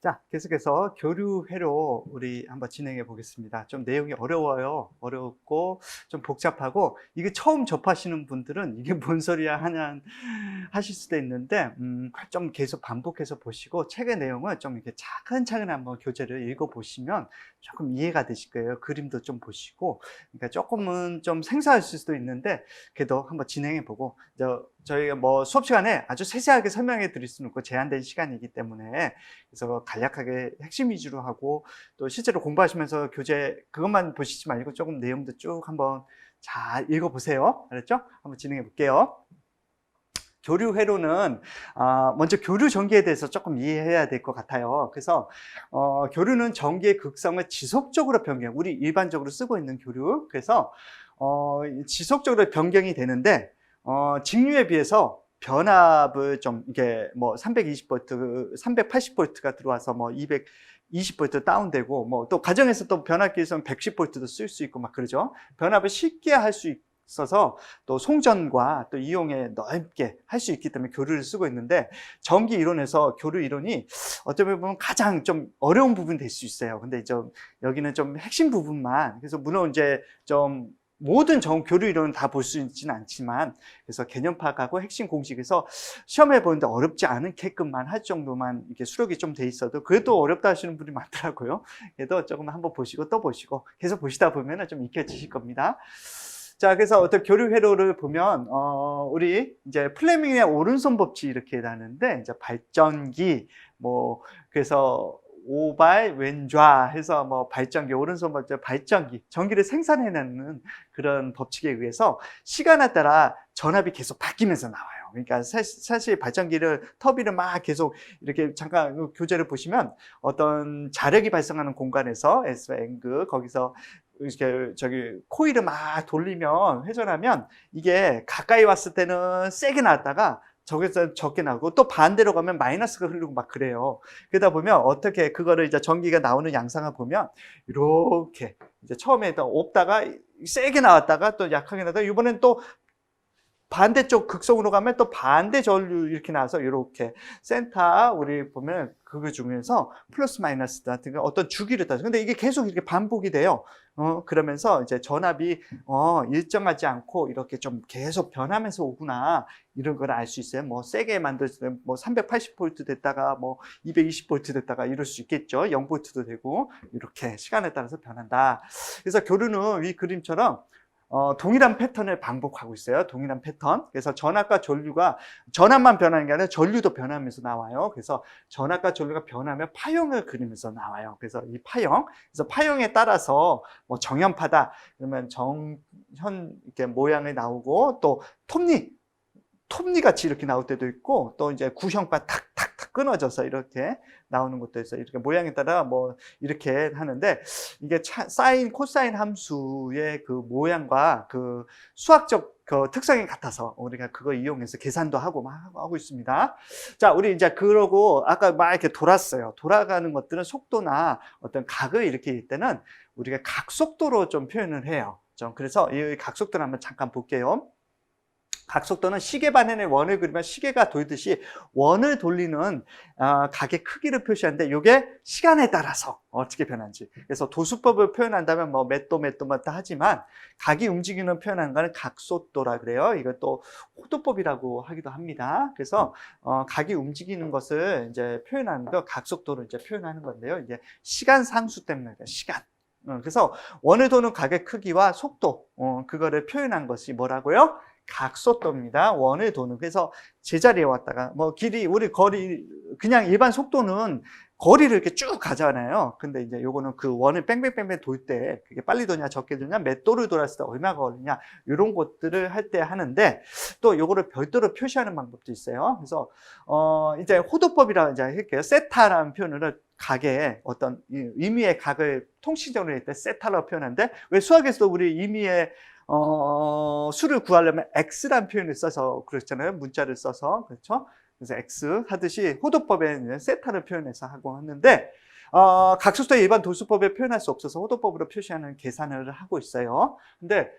자, 계속해서 교류회로 우리 한번 진행해 보겠습니다. 좀 내용이 어려워요. 어렵고 좀 복잡하고 이게 처음 접하시는 분들은 이게 뭔 소리야 하냐 하실 수도 있는데 좀 계속 반복해서 보시고 책의 내용을 좀 이렇게 차근차근 한번 교재를 읽어 보시면 조금 이해가 되실 거예요. 그림도 좀 보시고 그러니까 조금은 좀 생소하실 수도 있는데 그래도 한번 진행해 보고 저희가 뭐 수업 시간에 아주 세세하게 설명해 드릴 수는 없고 제한된 시간이기 때문에 그래서 간략하게 핵심 위주로 하고 또 실제로 공부하시면서 교재 그것만 보시지 말고 조금 내용도 쭉 한번 잘 읽어보세요. 알았죠? 한번 진행해 볼게요. 교류 회로는 먼저 교류 전기에 대해서 조금 이해해야 될 것 같아요. 그래서 교류는 전기의 극성을 지속적으로 변경, 우리 일반적으로 쓰고 있는 교류. 그래서 지속적으로 변경이 되는데 직류에 비해서 변압을 좀 이게 뭐 320V, 380V가 들어와서 뭐 220V 다운되고 뭐 또 가정에서 또 변압기에서는 110V도 쓸 수 있고 막 그러죠. 변압을 쉽게 할 수 있어서 또 송전과 또 이용에 넓게 할 수 있기 때문에 교류를 쓰고 있는데 전기 이론에서 교류 이론이 어쩌면 보면 가장 좀 어려운 부분이 될 수 있어요. 근데 좀 여기는 좀 핵심 부분만 그래서 물론 이제 좀 모든 교류 이론은 다 볼 수 있지는 않지만 그래서 개념 파악하고 핵심 공식에서 시험해 보는데 어렵지 않게끔만 할 정도만 이렇게 수록이 좀 돼 있어도 그래도 어렵다 하시는 분이 많더라고요. 그래도 조금 한번 보시고 또 보시고 계속 보시다 보면 좀 익혀지실 겁니다. 자, 그래서 어떤 교류 회로를 보면 우리 이제 플레밍의 오른손 법칙 이렇게 나는데 이제 발전기 뭐 그래서 오발 왼좌 해서 뭐 발전기 오른손 법칙 발전기 전기를 생산해내는 그런 법칙에 의해서 시간에 따라 전압이 계속 바뀌면서 나와요. 그러니까 사실 발전기를 터비를 막 계속 이렇게 잠깐 교재를 보시면 어떤 자력이 발생하는 공간에서 S앵글 거기서 이렇게 코일을 막 돌리면 회전하면 이게 가까이 왔을 때는 세게 나왔다가 저기서 적게 나오고 또 반대로 가면 마이너스가 흐르고 막 그래요. 그러다 보면 어떻게 그거를 이제 전기가 나오는 양상을 보면 이렇게 이제 처음에 없다가 세게 나왔다가 또 약하게 나왔다가 이번엔 또 반대쪽 극성으로 가면 또 반대 전류 이렇게 나와서 이렇게 센터 우리 보면 그거 중에서 플러스 마이너스 같은 어떤 주기를 따서 근데 이게 계속 이렇게 반복이 돼요. 그러면서 이제 전압이 일정하지 않고 이렇게 좀 계속 변하면서 오구나 이런 걸 알 수 있어요. 뭐 세게 만들었을 때 뭐 380V 됐다가 뭐 220V 됐다가 이럴 수 있겠죠. 0V도 되고 이렇게 시간에 따라서 변한다. 그래서 교류는 이 그림처럼 동일한 패턴을 반복하고 있어요. 동일한 패턴. 그래서 전압과 전류가 전압만 변하는 게 아니라 전류도 변하면서 나와요. 그래서 전압과 전류가 변하면 파형을 그리면서 나와요. 그래서 이 파형, 그래서 파형에 따라서 뭐 정연파다 그러면 이렇게 모양이 나오고 또 톱니 같이 이렇게 나올 때도 있고 또 이제 구형파 탁탁탁 끊어져서 이렇게 나오는 것도 있어요. 이렇게 모양에 따라 뭐 이렇게 하는데 이게 사인, 코사인 함수의 그 모양과 그 수학적 그 특성이 같아서 우리가 그거 이용해서 계산도 하고 막 하고 있습니다. 자, 우리 이제 그러고 아까 막 이렇게 돌았어요. 돌아가는 것들은 속도나 어떤 각을 일으킬 때는 우리가 각속도로 좀 표현을 해요. 그래서 이 각속도를 한번 잠깐 볼게요. 각속도는 시계 반연의 원을 그리면 시계가 돌듯이 원을 돌리는 각의 크기를 표시하는데 이게 시간에 따라서 어떻게 변하는지 그래서 도수법을 표현한다면 뭐 몇 도 하지만 각이 움직이는 표현하는 거는 각속도라 그래요. 이것도 호도법이라고 하기도 합니다. 그래서 각이 움직이는 것을 이제 표현하는 거 각속도로 이제 표현하는 건데요. 이제 시간 상수 때문에 시간. 그래서 원을 도는 각의 크기와 속도 그거를 표현한 것이 뭐라고요? 각속도입니다. 원을 도는. 그래서 제자리에 왔다가 뭐 길이 우리 거리 그냥 일반 속도는 거리를 이렇게 쭉 가잖아요. 근데 이제 요거는 그 원을 뺑뺑뺑뺑 돌 때 그게 빨리 도냐 적게 도냐 몇 도를 돌았을 때 얼마가 걸리냐 이런 것들을 할 때 하는데 또 요거를 별도로 표시하는 방법도 있어요. 그래서 이제 호도법이라고 이제 할게요. 세타라는 표현을 각의 어떤 의미의 각을 통칭적으로 할 때 세타라고 표현하는데 왜 수학에서도 우리 의미의 수를 구하려면 x라는 표현을 써서 그렇잖아요. 문자를 써서. 그렇죠? 그래서 x 하듯이 호도법에는 세타를 표현해서 하고 하는데 각속도의 일반 도수법에 표현할 수 없어서 호도법으로 표시하는 계산을 하고 있어요. 근데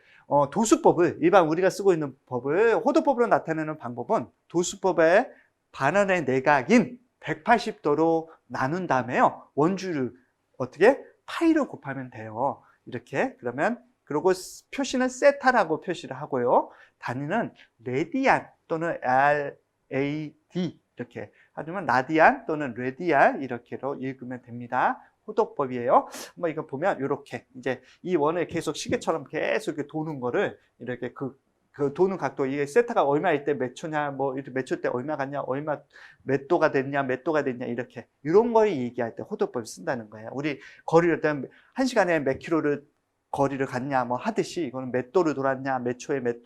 도수법을 일반 우리가 쓰고 있는 법을 호도법으로 나타내는 방법은 도수법의 반원의 내각인 180도로 나눈 다음에요. 원주를 어떻게? 파이로 곱하면 돼요. 이렇게. 그러면 그리고 표시는 세타라고 표시를 하고요. 단위는 레디안 또는 RAD 이렇게 하지만 라디안 또는 레디안 이렇게로 읽으면 됩니다. 호도법이에요. 한번 이거 보면 이렇게 이제 이 원을 계속 시계처럼 계속 이렇게 도는 거를 이렇게 그 도는 각도, 이게 세타가 얼마일 때 몇 초냐, 뭐 이렇게 몇 초 때 얼마 갔냐, 얼마 몇 도가 됐냐, 몇 도가 됐냐 이렇게 이런 걸 얘기할 때 호도법을 쓴다는 거예요. 우리 거리를 일단 1시간에 몇 킬로를 거리를 갔냐 뭐 하듯이 이거는 몇 도를 돌았냐, 몇 초에 몇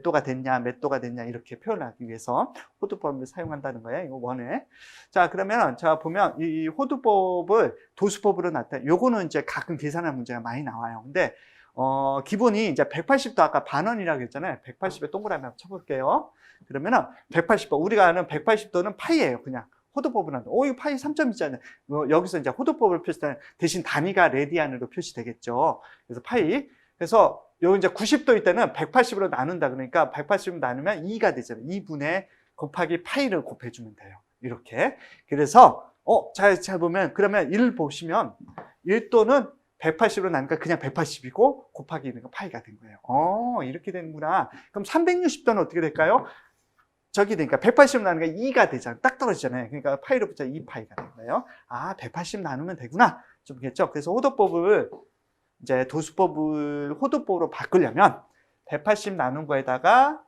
도가 됐냐, 몇 도가 됐냐 이렇게 표현하기 위해서 호도법을 사용한다는 거예요. 이거 원에. 자, 그러면 자 보면 이 호도법을 도수법으로 나타내. 요거는 이제 가끔 계산할 문제가 많이 나와요. 근데 기본이 이제 180도 아까 반원이라고 했잖아요. 180에 동그라미 한번 쳐볼게요. 그러면은 180도 우리가 아는 180도는 파이예요. 그냥. 호도법은 안 돼. 이거 파이 3점 있잖아요. 여기서 이제 호도법을 표시하는 대신 단위가 레디안으로 표시되겠죠. 그래서 파이. 그래서 요 이제 90도일 때는 180으로 나눈다. 그러니까 180으로 나누면 2가 되잖아요. 2분의 곱하기 파이를 곱해주면 돼요. 이렇게. 그래서, 잘 보면, 그러면 1 보시면 1도는 180으로 나니까 그냥 180이고 곱하기 1은 파이가 된 거예요. 이렇게 되는구나. 그럼 360도는 어떻게 될까요? 저기 되니까 180 나누니까 2가 되잖아요. 딱 떨어지잖아요. 그러니까 파이로 붙여 2파이가 된 거예요. 180 나누면 되구나. 좀 겠죠? 그래서 호도법을 이제 도수법을 호도법으로 바꾸려면 180 나눈 거에다가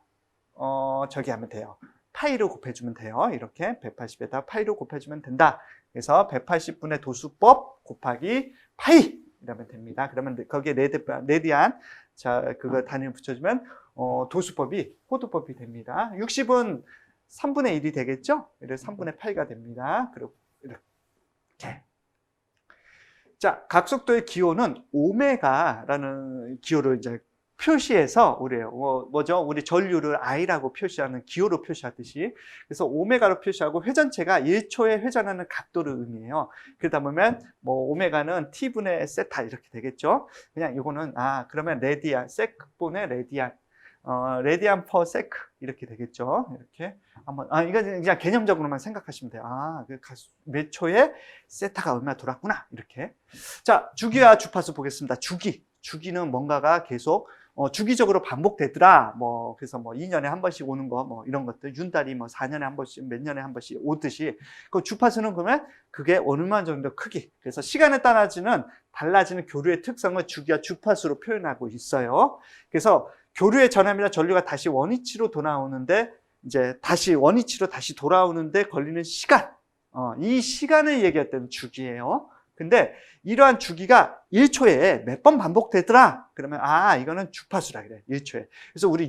저기 하면 돼요. 파이로 곱해주면 돼요. 이렇게 180에다 파이로 곱해주면 된다. 그래서 180분의 도수법 곱하기 파이 이러면 됩니다. 그러면 거기에 레디안 자 그거 단위를 붙여주면 도수법이 호도법이 됩니다. 60은 3분의 1이 되겠죠? 그래서 3분의 8가 됩니다. 그리고 이렇게. 자, 각속도의 기호는 오메가라는 기호를 이제 표시해서 뭐죠? 우리 전류를 I라고 표시하는 기호로 표시하듯이. 그래서 오메가로 표시하고 회전체가 1초에 회전하는 각도를 의미해요. 그러다 보면 뭐 오메가는 T분의 세타 이렇게 되겠죠. 그냥 이거는 그러면 레디안, 세크분의 레디안. 레디안 퍼 세크 이렇게 되겠죠. 이렇게 한번 이거 그냥 개념적으로만 생각하시면 돼요. 몇 초에 세타가 얼마 돌았구나 이렇게. 자, 주기와 주파수 보겠습니다. 주기는 뭔가가 계속 주기적으로 반복되더라. 그래서 2년에 한 번씩 오는 거 이런 것들 윤달이 4년에 한 번씩 몇 년에 한 번씩 오듯이 그 주파수는 그러면 그게 얼마 정도 크기. 그래서 시간에 따라지는 달라지는 교류의 특성을 주기와 주파수로 표현하고 있어요. 그래서 교류의 전압이나 전류가 다시 원위치로 돌아오는데 이제 다시 원위치로 다시 돌아오는데 걸리는 시간. 이 시간을 얘기할 때는 주기예요. 근데 이러한 주기가 1초에 몇 번 반복되더라. 그러면 이거는 주파수라 그래. 1초에. 그래서 우리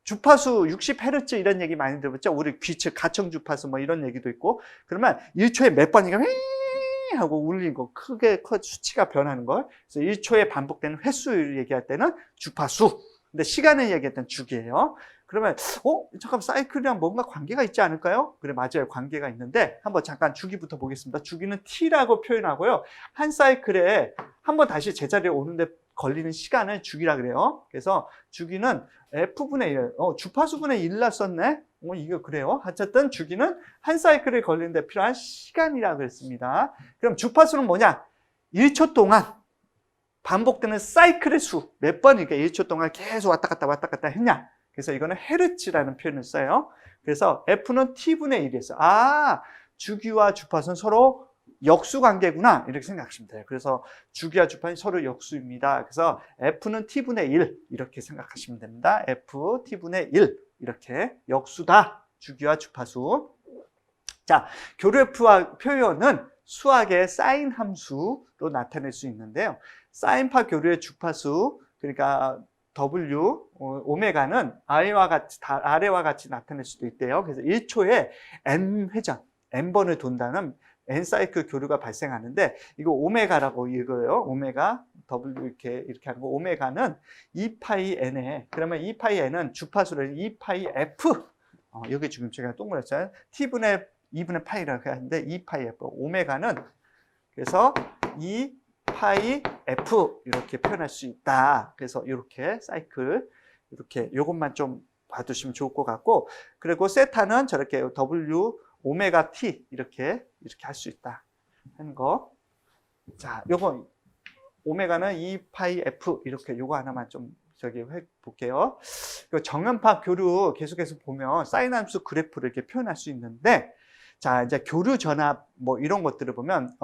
주파수 60Hz 이런 얘기 많이 들어봤죠? 우리 귀측 가청 주파수 이런 얘기도 있고. 그러면 1초에 몇 번이가 하고 울리는 거, 크게 수치가 변하는 걸. 그래서 1초에 반복되는 횟수를 얘기할 때는 주파수. 근데 시간을 얘기할 때는 주기예요. 그러면 잠깐 사이클이랑 뭔가 관계가 있지 않을까요? 그래, 맞아요. 관계가 있는데 한번 잠깐 주기부터 보겠습니다. 주기는 T라고 표현하고요. 한 사이클에 한번 다시 제자리에 오는데 걸리는 시간을 주기라 그래요. 그래서 주기는 F분의 1, 주파수분의 1라 썼네? 이거 그래요. 어쨌든 주기는 한 사이클에 걸리는데 필요한 시간이라고 그랬습니다. 그럼 주파수는 뭐냐? 1초 동안 반복되는 사이클의 수, 몇 번이니까 1초 동안 계속 왔다 갔다 했냐? 그래서 이거는 헤르츠라는 표현을 써요. 그래서 F는 T분의 1이었어요. 주기와 주파수는 서로 역수 관계구나. 이렇게 생각하시면 돼요. 그래서 주기와 주파수는 서로 역수입니다. 그래서 F는 T분의 1. 이렇게 생각하시면 됩니다. F, T분의 1. 이렇게 역수다. 주기와 주파수. 자, 교류의 표현은 수학의 사인 함수로 나타낼 수 있는데요. 사인파 교류의 주파수, 그러니까 W, 오메가는 아래와 같이 나타낼 수도 있대요. 그래서 1초에 N 회전, N번을 돈다는 N 사이클 교류가 발생하는데, 이거 오메가라고 읽어요. 오메가, W 이렇게 하는 거. 오메가는 2파이 N에, 그러면 2파이 N은 주파수를 2파이 F, 여기 지금 제가 동그랗잖아요. T분의 2분의 파이라고 하는데, 2파이 F. 오메가는 그래서 2파이 F 이렇게 표현할 수 있다. 그래서 이렇게 사이클 이렇게 요것만 좀 봐두시면 좋을 것 같고, 그리고 세타는 저렇게 W 오메가 t 이렇게 할 수 있다 하는 거. 자, 요거 오메가는 2파이 f 이렇게 요거 하나만 좀 해 볼게요. 정연파 교류 계속해서 보면 사인 함수 그래프를 이렇게 표현할 수 있는데, 자, 이제 교류 전압 뭐 이런 것들을 보면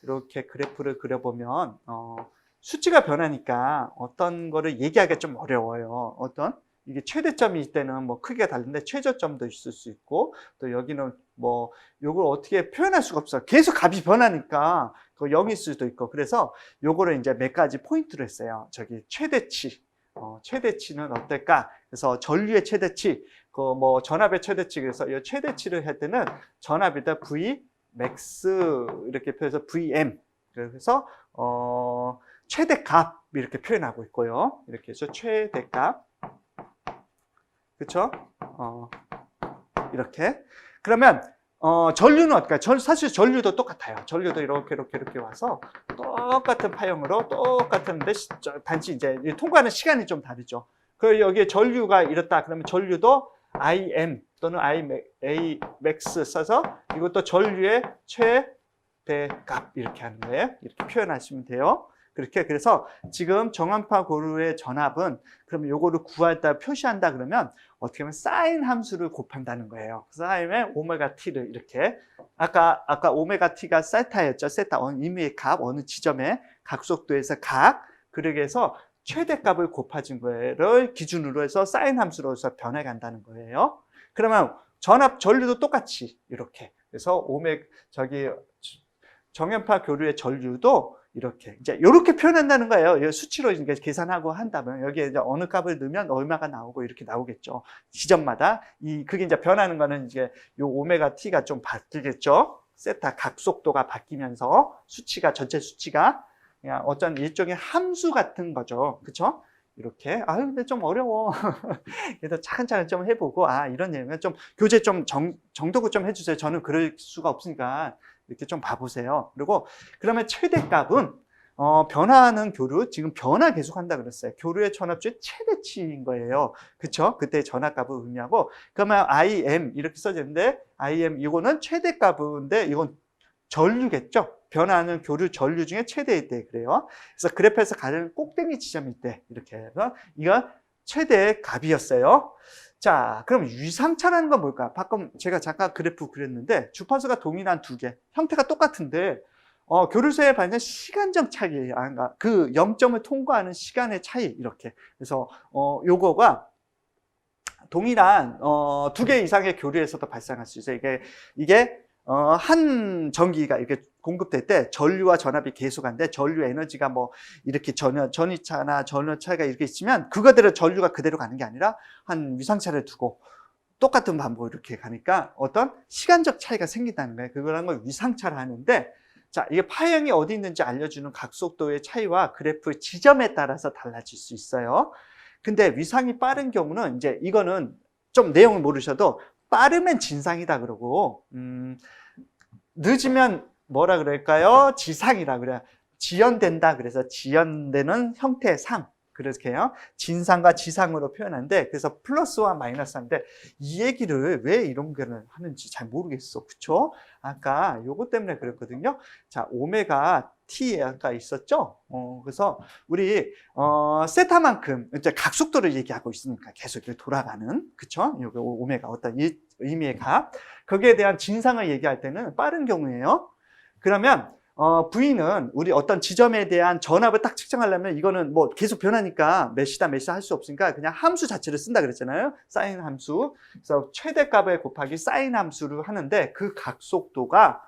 이렇게 그래프를 그려보면 수치가 변하니까 어떤 거를 얘기하기가 좀 어려워요. 이게 최대점일 때는 뭐 크기가 다른데 최저점도 있을 수 있고, 또 여기는 뭐 요걸 어떻게 표현할 수가 없어요. 계속 값이 변하니까 그 0일 수도 있고. 그래서 요거를 이제 몇 가지 포인트로 했어요. 최대치. 최대치는 어떨까? 그래서 전류의 최대치, 뭐 전압의 최대치. 그래서 이 최대치를 할 때는 전압에다 V max 이렇게 표현해서 VM. 그래서 최대값 이렇게 표현하고 있고요. 이렇게 해서 최대값. 그쵸? 이렇게. 그러면, 전류는 어떨까요? 사실 전류도 똑같아요. 전류도 이렇게 와서 똑같은 파형으로 똑같은데, 단지 이제 통과하는 시간이 좀 다르죠. 그리고 여기에 전류가 이렇다. 그러면 전류도 IM 또는 A max 써서 이것도 전류의 최대값 이렇게 하는 거예요. 이렇게 표현하시면 돼요. 그래서 지금 정연파 고루의 전압은 그러면 요거를 구하다 표시한다 그러면 어떻게 하면 사인 함수를 곱한다는 거예요. 사인의 오메가 t를 이렇게 아까 오메가 t가 세타였죠. 세타 임의의 값 어느 지점에 각속도에서 그렇게 해서 최대값을 곱해준 거를 기준으로 해서 사인 함수로서 변해간다는 거예요. 그러면 전류도 똑같이 이렇게. 그래서 정연파 교류의 전류도 이렇게 표현한다는 거예요. 수치로 이제 계산하고 한다면 여기에 이제 어느 값을 넣으면 얼마가 나오고 이렇게 나오겠죠. 지점마다 그게 이제 변하는 거는 이제 요 오메가 t가 좀 바뀌겠죠. 세타 각속도가 바뀌면서 전체 수치가 그냥 어떤 일종의 함수 같은 거죠. 그렇죠? 이렇게. 근데 좀 어려워. 그래서 차근차근 좀 해보고 이런 내용은 좀 교재 좀 정독을 좀 해주세요. 저는 그럴 수가 없으니까. 이렇게 좀 봐보세요. 그리고 그러면 최대값은 변화하는 교류, 지금 변화 계속한다 그랬어요. 교류의 전압주의 최대치인 거예요. 그쵸? 그때 전압값을 의미하고, 그러면 IM 이렇게 써졌는데, IM 이거는 최대값인데, 이건 전류겠죠? 변화하는 교류 전류 중에 최대일 때 그래요. 그래서 그래프에서 가장 꼭대기 지점일 때, 이렇게 해서, 이거 최대값이었어요. 자, 그럼 유상차라는 건 뭘까? 방금 제가 잠깐 그래프 그렸는데 주파수가 동일한 두 개, 형태가 똑같은데 교류소에 발생한 시간적 차이예요. 그 0점을 통과하는 시간의 차이 이렇게. 그래서 요거가 동일한 두 개 이상의 교류에서도 발생할 수 있어요. 이게 한 전기가 이렇게 공급될 때 전류와 전압이 계속한데 전류 에너지가 뭐 이렇게 전위차나 전원차가 이렇게 있으면 그거대로 전류가 그대로 가는 게 아니라 한 위상차를 두고 똑같은 방법으로 이렇게 가니까 어떤 시간적 차이가 생긴다는 거예요. 그거라는 걸 위상차를 하는데, 자, 이게 파형이 어디 있는지 알려주는 각속도의 차이와 그래프 지점에 따라서 달라질 수 있어요. 근데 위상이 빠른 경우는 이제 이거는 좀 내용을 모르셔도 빠르면 진상이다 그러고 늦으면 뭐라 그럴까요? 지상이라 그래요. 지연된다 그래서 지연되는 형태의 상 그렇게 해요. 진상과 지상으로 표현하는데, 그래서 플러스와 마이너스인데 이 얘기를 왜 이런 거를 하는지 잘 모르겠어. 그쵸? 아까 요거 때문에 그랬거든요. 자, 오메가 t가 있었죠? 그래서 우리 세타만큼 이제 각속도를 얘기하고 있으니까 계속 이렇게 돌아가는, 그쵸? 요게 오메가 어떤 의미의 값, 거기에 대한 진상을 얘기할 때는 빠른 경우에요. 그러면 V는 우리 어떤 지점에 대한 전압을 딱 측정하려면 이거는 뭐 계속 변하니까 몇이다 할 수 없으니까 그냥 함수 자체를 쓴다 그랬잖아요. 사인 함수. 그래서 최대값을 곱하기 사인 함수를 하는데 그 각속도가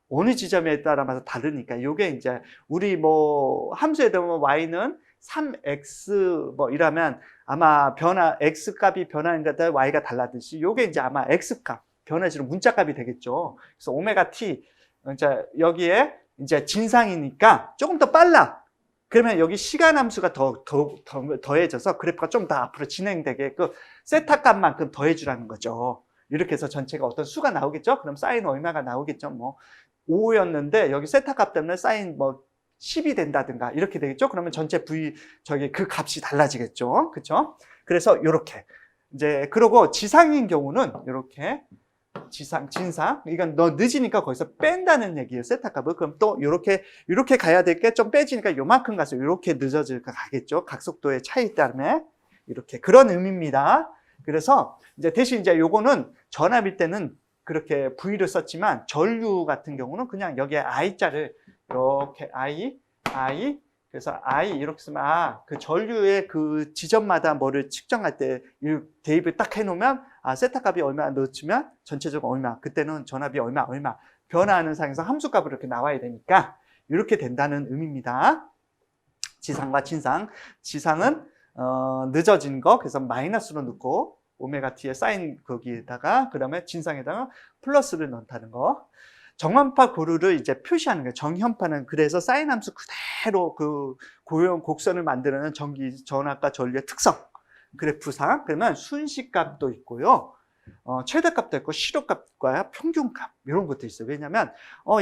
어느 지점에 따라서 다르니까 이게 이제 우리 뭐 함수에 대면 y는 3x 뭐 이라면 아마 x 값이 변하는 것 같아 y가 달라듯이 이게 이제 아마 x 값 변해지는 문자 값이 되겠죠. 그래서 오메가 t 이제 여기에 이제 진상이니까 조금 더 빨라. 그러면 여기 시간 함수가 더해져서 그래프가 좀 더 앞으로 진행되게 그 세타 값만큼 더해주라는 거죠. 이렇게 해서 전체가 어떤 수가 나오겠죠? 그럼 사인 얼마가 나오겠죠? 뭐 5였는데 여기 세타 값 때문에 사인 뭐 10이 된다든가 이렇게 되겠죠? 그러면 전체 V 그 값이 달라지겠죠? 그렇죠? 그래서 이렇게 이제 그러고 지상인 경우는 이렇게 지상, 진상. 이건 너 늦으니까 거기서 뺀다는 얘기예요. 세타 값을. 그럼 또 이렇게 가야 될 게 좀 빼지니까 요만큼 가서 이렇게 늦어질 거 가겠죠. 각속도의 차이 때문에. 이렇게 그런 의미입니다. 그래서 이제 대신 이제 요거는 전압일 때는 그렇게 V를 썼지만 전류 같은 경우는 그냥 여기에 I자를 이렇게 I 그래서 I 이렇게 쓰면 그 전류의 그 지점마다 뭐를 측정할 때 이 대입을 딱 해놓으면 세타 값이 얼마 넣으면 전체적으로 얼마, 그때는 전압이 얼마 변화하는 상에서 함수값으로 이렇게 나와야 되니까 이렇게 된다는 의미입니다. 지상과 진상. 지상은 늦어진 거, 그래서 마이너스로 넣고 오메가 t의 사인 거기에다가 그다음에 진상에다가 플러스를 넣다는 거. 정환파 고루를 이제 표시하는 거예요. 정현파는 그래서 사인 함수 그대로 그 고용 곡선을 만드는 전기 전압과 전류의 특성 그래프상. 그러면 순식값도 있고요. 최대값도 있고 실효값과 평균값 이런 것도 있어요. 왜냐하면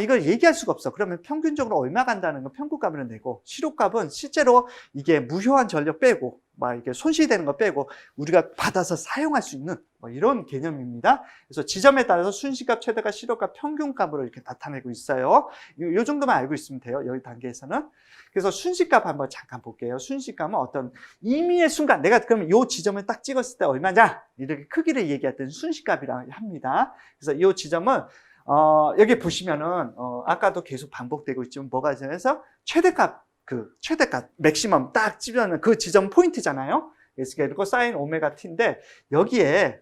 이걸 얘기할 수가 없어. 그러면 평균적으로 얼마 간다는 건 평균값으로 내고 실효값은 실제로 이게 무효한 전력 빼고 막 이게 손실되는 거 빼고 우리가 받아서 사용할 수 있는 뭐 이런 개념입니다. 그래서 지점에 따라서 순식값, 최대값, 실효값, 평균값으로 이렇게 나타내고 있어요. 이 정도만 알고 있으면 돼요. 여기 단계에서는. 그래서 순식값 한번 잠깐 볼게요. 순식값은 어떤 임의의 순간, 내가 그러면 이 지점을 딱 찍었을 때 얼마냐? 이렇게 크기를 얘기할 때는 순식값이라고 합니다. 그래서 이 지점은 여기 보시면은 아까도 계속 반복되고 있지만 뭐가 있어서 최대값 맥시멈 딱 찝으면 그 지점 포인트잖아요. 그리고 사인 오메가 t인데 여기에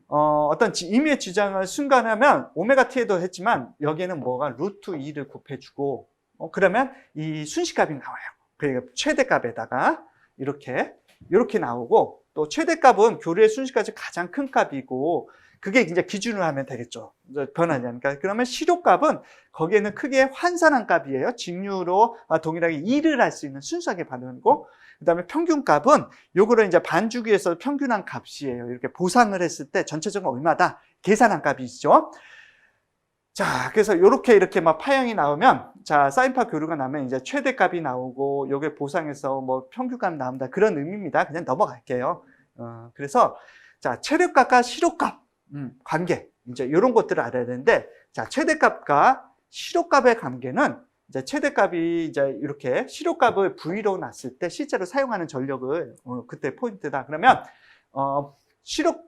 어떤 임의의 지점을 순간하면 오메가 t에도 했지만 여기에는 뭐가 루트 2를 곱해주고 그러면 이 순식값이 나와요. 그러니까 최대값에다가 이렇게 나오고 또 최대값은 교류의 순식값이 가장 큰 값이고 그게 이제 기준으로 하면 되겠죠. 변하지 않으니까. 그러면 실효값은 거기에는 크게 환산한 값이에요. 직류로 동일하게 2를 할 수 있는 순수하게 반응이고, 그 다음에 평균값은 요거를 이제 반주기에서 평균한 값이에요. 이렇게 보상을 했을 때 전체적으로 얼마다 계산한 값이죠. 자, 그래서 이렇게 막 파형이 나오면, 자, 사인파 교류가 나면 이제 최대값이 나오고, 요게 보상해서 뭐 평균값이 나온다. 그런 의미입니다. 그냥 넘어갈게요. 그래서, 자, 최대값과 실효값. 관계. 이제 이런 것들을 알아야 되는데, 자, 최대값과 실효값의 관계는 이제 최대값이 이제 이렇게 실효값을 V로 놨을 때 실제로 사용하는 전력을 그때 포인트다. 그러면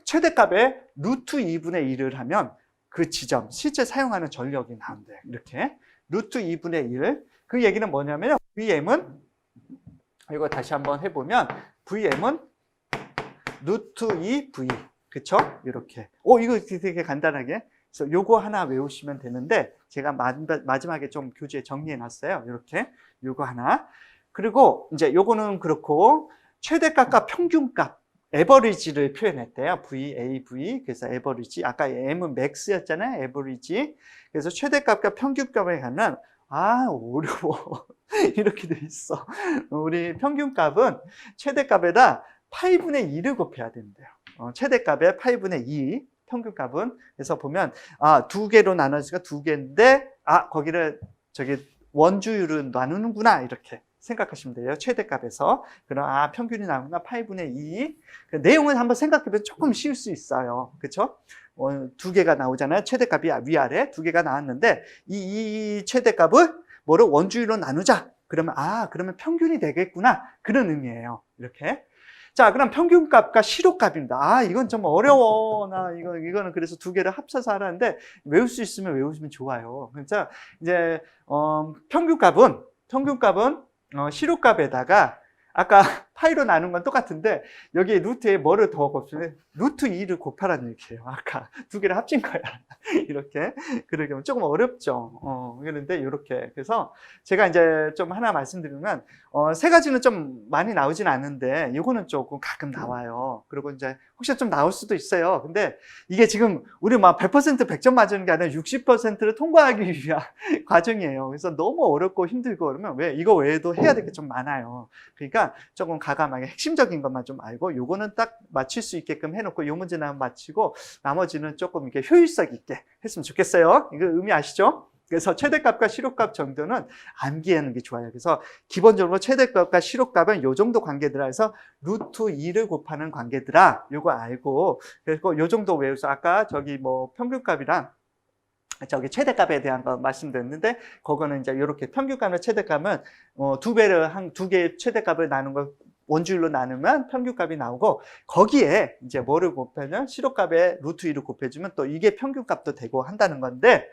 최대값에 루트 2분의 1을 하면 그 지점 실제 사용하는 전력이 나온대요. 이렇게 루트 2분의 1. 그 얘기는 뭐냐면 Vm은 이거 다시 한번 해보면 Vm은 루트 2V. 그쵸? 이렇게. 이거 되게 간단하게. 그래서 요거 하나 외우시면 되는데, 제가 마지막에 좀 교재에 정리해 놨어요. 이렇게. 요거 하나. 그리고 이제 요거는 그렇고, 최대값과 평균값, 에버리지를 표현했대요. VAV. 그래서 에버리지. 아까 M은 맥스였잖아요. 에버리지. 그래서 최대값과 평균값에 관한, 어려워. 이렇게 돼 있어. 우리 평균값은 최대값에다 8분의 2를 곱해야 된대요. 최대값의 8분의 2, 평균값은. 그래서 보면, 두 개로 나눠지니까 두 개인데, 거기를 원주율은 나누는구나. 이렇게 생각하시면 돼요. 최대값에서. 그럼, 평균이 나오는구나. 8분의 2. 그 내용을 한번 생각해보면 조금 쉬울 수 있어요. 그쵸? 두 개가 나오잖아요. 최대값이 위아래 두 개가 나왔는데, 이 최대값을 뭐를 원주율로 나누자. 그러면, 그러면 평균이 되겠구나. 그런 의미예요. 이렇게. 자, 그럼 평균값과 실효값입니다. 이건 좀 어려워. 이거는 그래서 두 개를 합쳐서 하라는데, 외울 수 있으면 외우시면 좋아요. 그래서 이제, 평균값은 실효값에다가, 아까 파이로 나눈 건 똑같은데, 여기에 루트에 뭐를 더 곱하면, 루트 2를 곱하라는 얘기예요. 아까 두 개를 합친 거야. 이렇게. 그러면 조금 어렵죠. 그런데 이렇게. 그래서 제가 이제 좀 하나 말씀드리면, 세 가지는 좀 많이 나오진 않는데, 이거는 조금 가끔 나와요. 그리고 이제 혹시 좀 나올 수도 있어요. 근데 이게 지금 우리 막 100% 100점 맞는 게 아니라 60%를 통과하기 위한 과정이에요. 그래서 너무 어렵고 힘들고 그러면 이거 외에도 해야 될 게 좀 많아요. 그러니까 조금 가감하게 핵심적인 것만 좀 알고 요거는 딱 맞출 수 있게끔 해놓고 요 문제는 맞히고 나머지는 조금 이렇게 효율성 있게 했으면 좋겠어요. 이거 의미 아시죠? 그래서 최대값과 실효값 정도는 암기하는 게 좋아요. 그래서 기본적으로 최대값과 실효값은 요 정도 관계들아 해서 루트 2를 곱하는 관계들아. 요거 알고, 그리고 요 정도 외워서 아까 저기 뭐 평균값이랑 저기 최대값에 대한 거 말씀드렸는데, 그거는 이제 이렇게 평균값과 최대값은 두 개의 최대값을 나눈 거 원주율로 나누면 평균값이 나오고, 거기에 이제 뭐를 곱하면 실효값에 루트 2를 곱해주면 또 이게 평균값도 되고 한다는 건데,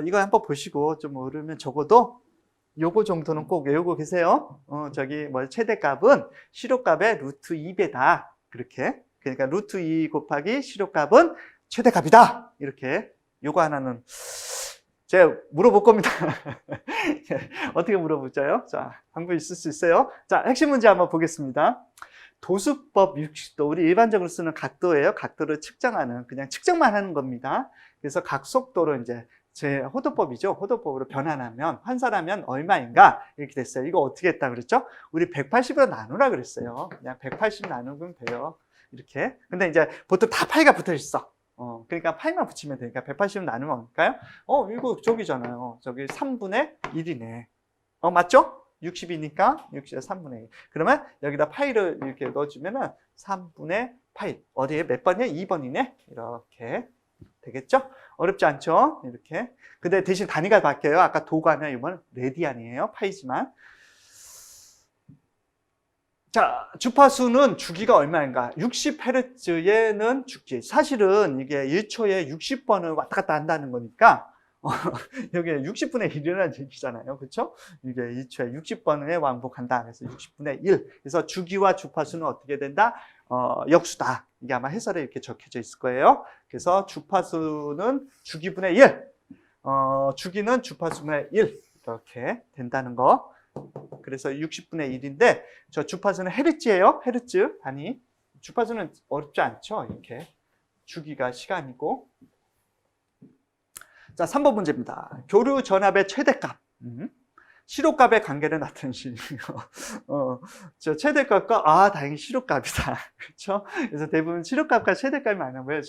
이거 한번 보시고 좀 모르면 적어도 요거 정도는 꼭 외우고 계세요. 저기 뭐 최대값은 실효값의 루트 2배다. 그렇게. 그러니까 루트 2 곱하기 실효값은 최대값이다. 이렇게. 요거 하나는 제가 물어볼 겁니다. 어떻게 물어보자요? 자, 방법이 있을 수 있어요. 자, 핵심 문제 한번 보겠습니다. 도수법 60도, 우리 일반적으로 쓰는 각도예요. 각도를 측정하는, 그냥 측정만 하는 겁니다. 그래서 각속도로 이제 제 호도법이죠. 호도법으로 변환하면, 환산하면 얼마인가? 이렇게 됐어요. 이거 어떻게 했다 그랬죠? 우리 180으로 나누라 그랬어요. 그냥 180 나누면 돼요. 이렇게. 근데 이제 보통 다 파이가 붙어 있어. 그러니까 파이만 붙이면 되니까 180 나누면 뭘까요? 이거 저기잖아요. 저기 3분의 1이네. 맞죠? 60이니까 60에 3분의 1. 그러면 여기다 파이를 이렇게 넣어주면은 3분의 파이. 어디에 몇 번이야? 2번이네. 이렇게 되겠죠? 어렵지 않죠? 이렇게. 근데 대신 단위가 바뀌어요. 아까 도가면 이번은 레디안이에요. 파이지만. 자, 주파수는 주기가 얼마인가? 60Hz에는 주기. 사실은 이게 1초에 60번을 왔다 갔다 한다는 거니까, 여기 60분의 1이라는 얘기잖아요. 그렇죠? 이게 1초에 60번을 왕복한다. 그래서 60분의 1. 그래서 주기와 주파수는 어떻게 된다? 역수다. 이게 아마 해설에 이렇게 적혀져 있을 거예요. 그래서 주파수는 주기분의 1. 주기는 주파수분의 1. 이렇게 된다는 거. 그래서 60분의 1인데, 저 주파수는 헤르츠예요. 헤르츠 단위. 주파수는 어렵지 않죠. 이렇게. 주기가 시간이고. 자, 3번 문제입니다. 교류 전압의 최대값. 실효값의 관계를 나타내시는 거. 저 최대값과, 다행히 실효값이다. 그렇죠? 그래서 대부분 실효값과 최대값이 많은 거예요.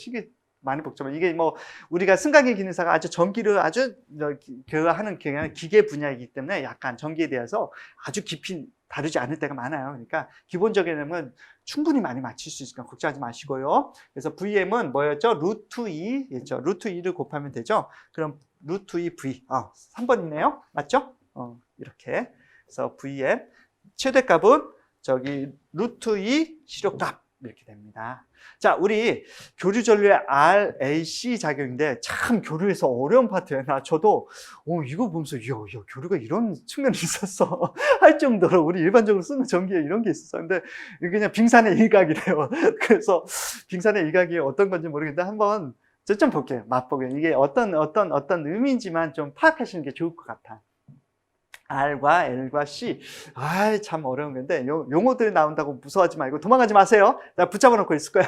많이 복잡해. 이게 뭐 우리가 승강기 기능사가 아주 전기를 아주 하는 기계 분야이기 때문에 약간 전기에 대해서 아주 깊이 다루지 않을 때가 많아요. 그러니까 기본적인 충분히 많이 맞출 수 있으니까 걱정하지 마시고요. 그래서 VM은 뭐였죠? 루트 2였죠. 루트 2를 곱하면 되죠. 그럼 루트 2 V. 3번이네요. 맞죠? 이렇게. 그래서 VM 최대값은 저기 루트 2 실효값 이렇게 됩니다. 자, 우리 교류 전류의 RAC 작용인데 참 교류에서 어려운 파트예요. 저도 이거 보면서 이야, 교류가 이런 측면이 있었어 할 정도로 우리 일반적으로 쓰는 전기에 이런 게 있었어. 근데 이게 그냥 빙산의 일각이래요. 그래서 빙산의 일각이 어떤 건지 모르겠는데 한번 좀 볼게요. 맛보게. 이게 어떤 의미인지만 좀 파악하시는 게 좋을 것 같아. R과 L과 C. 참 어려운 건데, 용어들이 나온다고 무서워하지 말고 도망가지 마세요. 나 붙잡아 놓고 있을 거야.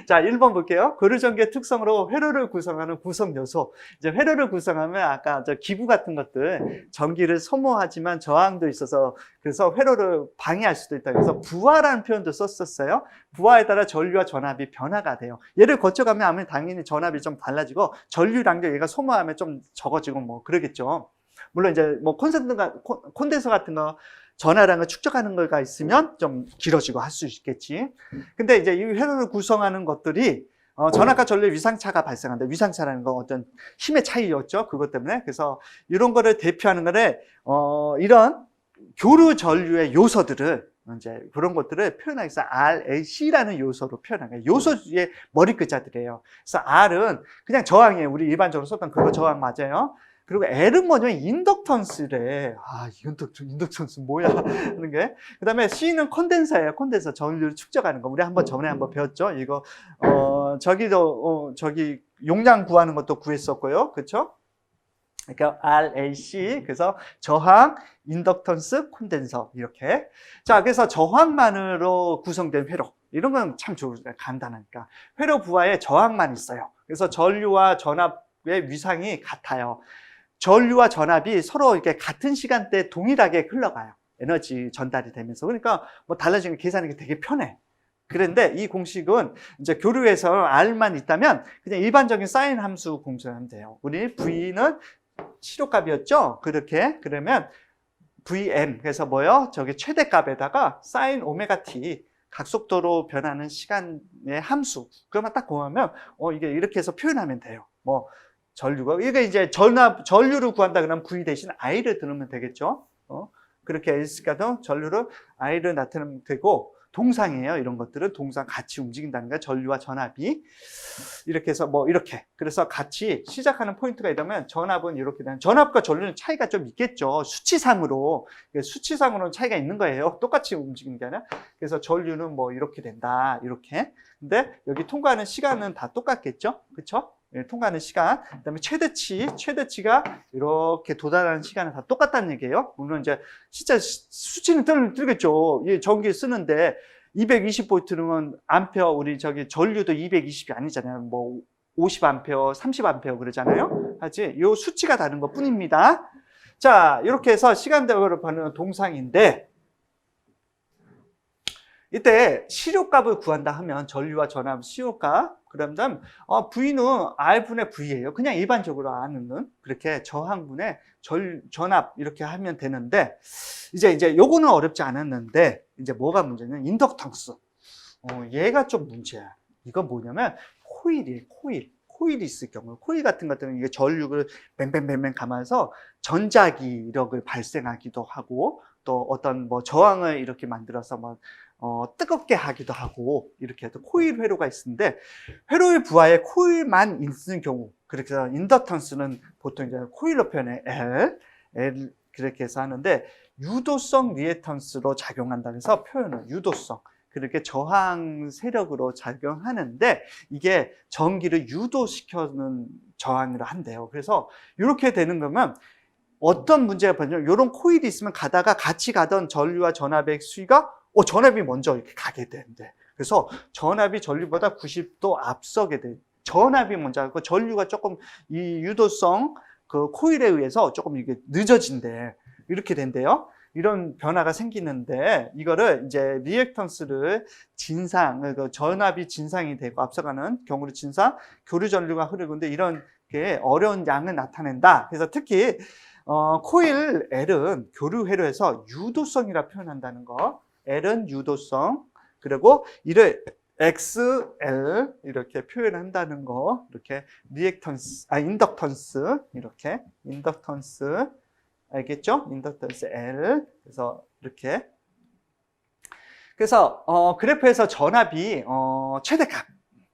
자, 1번 볼게요. 교류전기의 특성으로 회로를 구성하는 구성 요소. 이제 회로를 구성하면 아까 기부 같은 것들, 전기를 소모하지만 저항도 있어서, 그래서 회로를 방해할 수도 있다. 그래서 부하라는 표현도 썼었어요. 부하에 따라 전류와 전압이 변화가 돼요. 얘를 거쳐가면 아무래도 당연히 전압이 좀 달라지고, 전류량도 얘가 소모하면 좀 적어지고 뭐 그러겠죠. 물론 이제 뭐 콘덴서 같은 거 전화량을 축적하는 거가 있으면 좀 길어지고 할 수 있겠지. 근데 이제 이 회로를 구성하는 것들이 전압과 전류의 위상차가 발생한다. 위상차라는 건 어떤 힘의 차이였죠. 그것 때문에. 그래서 이런 거를 대표하는 거를 이런 교류 전류의 요소들을 이제 그런 것들을 표현하기 위해서 RAC라는 요소로 표현한 거예요. 요소의 머리 글자들이에요. 그래서 R은 그냥 저항이에요. 우리 일반적으로 썼던 그거 저항 맞아요. 그리고 L은 뭐냐면 인덕턴스래. 인덕턴스 뭐야? 하는 게. 그 다음에 C는 콘덴서예요. 콘덴서. 전류를 축적하는 거. 우리 전에 한번 배웠죠? 이거, 저기 용량 구하는 것도 구했었고요. 그쵸? 그러니까 RAC. 그래서 저항, 인덕턴스, 콘덴서. 이렇게. 자, 그래서 저항만으로 구성된 회로. 이런 건 참 간단하니까. 회로 부하에 저항만 있어요. 그래서 전류와 전압의 위상이 같아요. 전류와 전압이 서로 이렇게 같은 시간대에 동일하게 흘러가요. 에너지 전달이 되면서. 그러니까 뭐 달라지는 계산하기 되게 편해. 그런데 이 공식은 이제 교류에서 R만 있다면 그냥 일반적인 사인 함수 공식하면 돼요. 우리 V는 시료값이었죠? 그렇게. 그러면 Vm, 그래서 뭐요? 저기 최대값에다가 sin 오메가 t, 각속도로 변하는 시간의 함수. 그것만 딱 구하면, 이게 이렇게 해서 표현하면 돼요. 뭐, 전류가, 이게 이제 전류를 구한다 그러면 V 대신 I를 들으면 되겠죠? 그렇게 S가도 전류를 I를 나타내면 되고, 동상이에요. 이런 것들은 동상 같이 움직인다는 거야. 전류와 전압이. 이렇게 해서 뭐 이렇게. 그래서 같이 시작하는 포인트가 있다면 전압은 이렇게 되는. 전압과 전류는 차이가 좀 있겠죠. 수치상으로는 차이가 있는 거예요. 똑같이 움직이는 게 아니라. 그래서 전류는 뭐 이렇게 된다. 이렇게. 근데 여기 통과하는 시간은 다 똑같겠죠. 그렇죠? 통과하는 시간, 그다음에 최대치가 이렇게 도달하는 시간은 다 똑같다는 얘기예요. 물론 이제 진짜 수치는 틀리겠죠. 이 전기 쓰는데 220V면 암페어, 우리 저기 전류도 220이 아니잖아요. 뭐 50A, 30A 그러잖아요. 하지 요 수치가 다른 것 뿐입니다. 자, 이렇게 해서 시간대로 보는 동상인데, 이때 시료값을 구한다 하면 전류와 전압 시료값, 그다음 V는 R분의 V예요. 그냥 일반적으로 아는 그렇게 저항분의 전압 이렇게 하면 되는데, 이제 요거는 어렵지 않았는데, 이제 뭐가 문제냐면 인덕턴스. 얘가 좀 문제야. 이건 뭐냐면 코일이에요. 코일이 있을 경우, 코일 같은 것들은 이게 전류를 뱅뱅뱅뱅 감아서 전자기력을 발생하기도 하고, 또 어떤 뭐 저항을 이렇게 만들어서 뭐 뜨겁게 하기도 하고, 이렇게 해도 코일 회로가 있는데, 회로의 부하에 코일만 있는 경우, 그렇게 해서 인덕턴스는 보통 이제 코일로 표현해 L 그렇게 해서 하는데, 유도성 리액턴스로 작용한다 해서 표현은 유도성, 그렇게 저항 세력으로 작용하는데, 이게 전기를 유도시켜는 저항을 한대요. 그래서 이렇게 되는 거면 어떤 문제가 벌어지냐면, 이런 코일이 있으면 같이 가던 전류와 전압의 수위가 전압이 먼저 이렇게 가게 되는데, 그래서 전압이 전류보다 90도 앞서게 돼. 전압이 먼저 하고 전류가 조금 이 유도성 그 코일에 의해서 조금 이게 늦어진대. 이렇게 된대요. 이런 변화가 생기는데, 이거를 이제 리액턴스를 그 전압이 진상이 되고 앞서가는 경우로 진상, 교류 전류가 흐르는데, 이런 게 어려운 양을 나타낸다. 그래서 특히 코일 L은 교류 회로에서 유도성이라 표현한다는 거. L은 유도성, 그리고 이를 XL 이렇게 표현한다는 거. 이렇게 인덕턴스, 이렇게 인덕턴스, 알겠죠? 인덕턴스 L. 그래서 이렇게. 그래서 그래프에서 전압이 최대값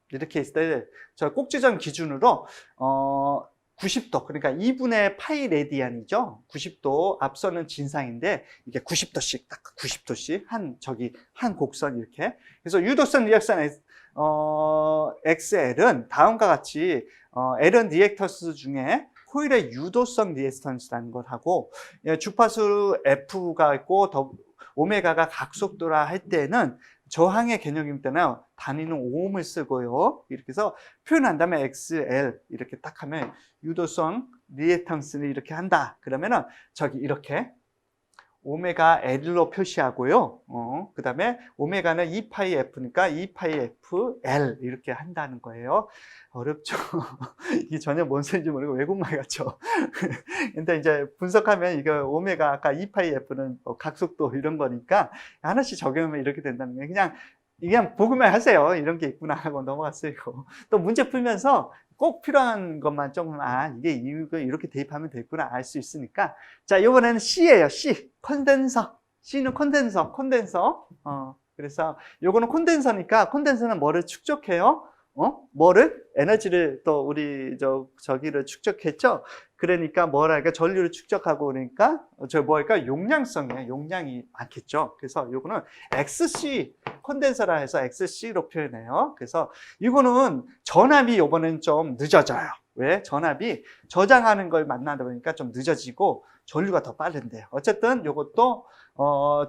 이렇게 있을 때 저 꼭지점 기준으로 90도, 그러니까 2분의 파이 레디안이죠. 90도 앞서는 진상인데, 이게 90도씩, 딱 90도씩 한 곡선 이렇게. 그래서 유도성 리액션 XL은 다음과 같이 L은 리액턴스 중에 코일의 유도성 리액턴스라는 걸 하고, 주파수 F가 있고 오메가가 각속도라 할 때는 저항의 개념이기 때문에 단위는 오음을 쓰고요. 이렇게 해서 표현한다면 XL 이렇게 딱 하면 유도성 리액턴스를 이렇게 한다. 그러면은 저기 이렇게 오메가 L로 표시하고요. 그 다음에 오메가는 2파이 F니까 2파이 FL 이렇게 한다는 거예요. 어렵죠? 이게 전혀 뭔 소리인지 모르고 외국말 같죠? 근데 이제 분석하면 이거 오메가 아까 2파이 F는 각속도 이런 거니까 하나씩 적용하면 이렇게 된다는 거예요. 그냥 보고만 하세요. 이런 게 있구나 하고 넘어갔어요. 또 문제 풀면서 꼭 필요한 것만 조금, 이게 이렇게 대입하면 되겠구나 알 수 있으니까. 자, 이번에는 C예요. C. 컨덴서. C는 컨덴서. 그래서 요거는 컨덴서니까, 컨덴서는 뭐를 축적해요? 에너지를 또 우리 저기를 축적했죠? 그러니까 전류를 축적하고 그러니까, 용량성이에요. 용량이 많겠죠? 그래서 요거는 XC, 컨덴서라 해서 XC로 표현해요. 그래서 이거는 전압이 요번엔 좀 늦어져요. 왜? 전압이 저장하는 걸 만나다 보니까 좀 늦어지고 전류가 더 빠른데요. 어쨌든 요것도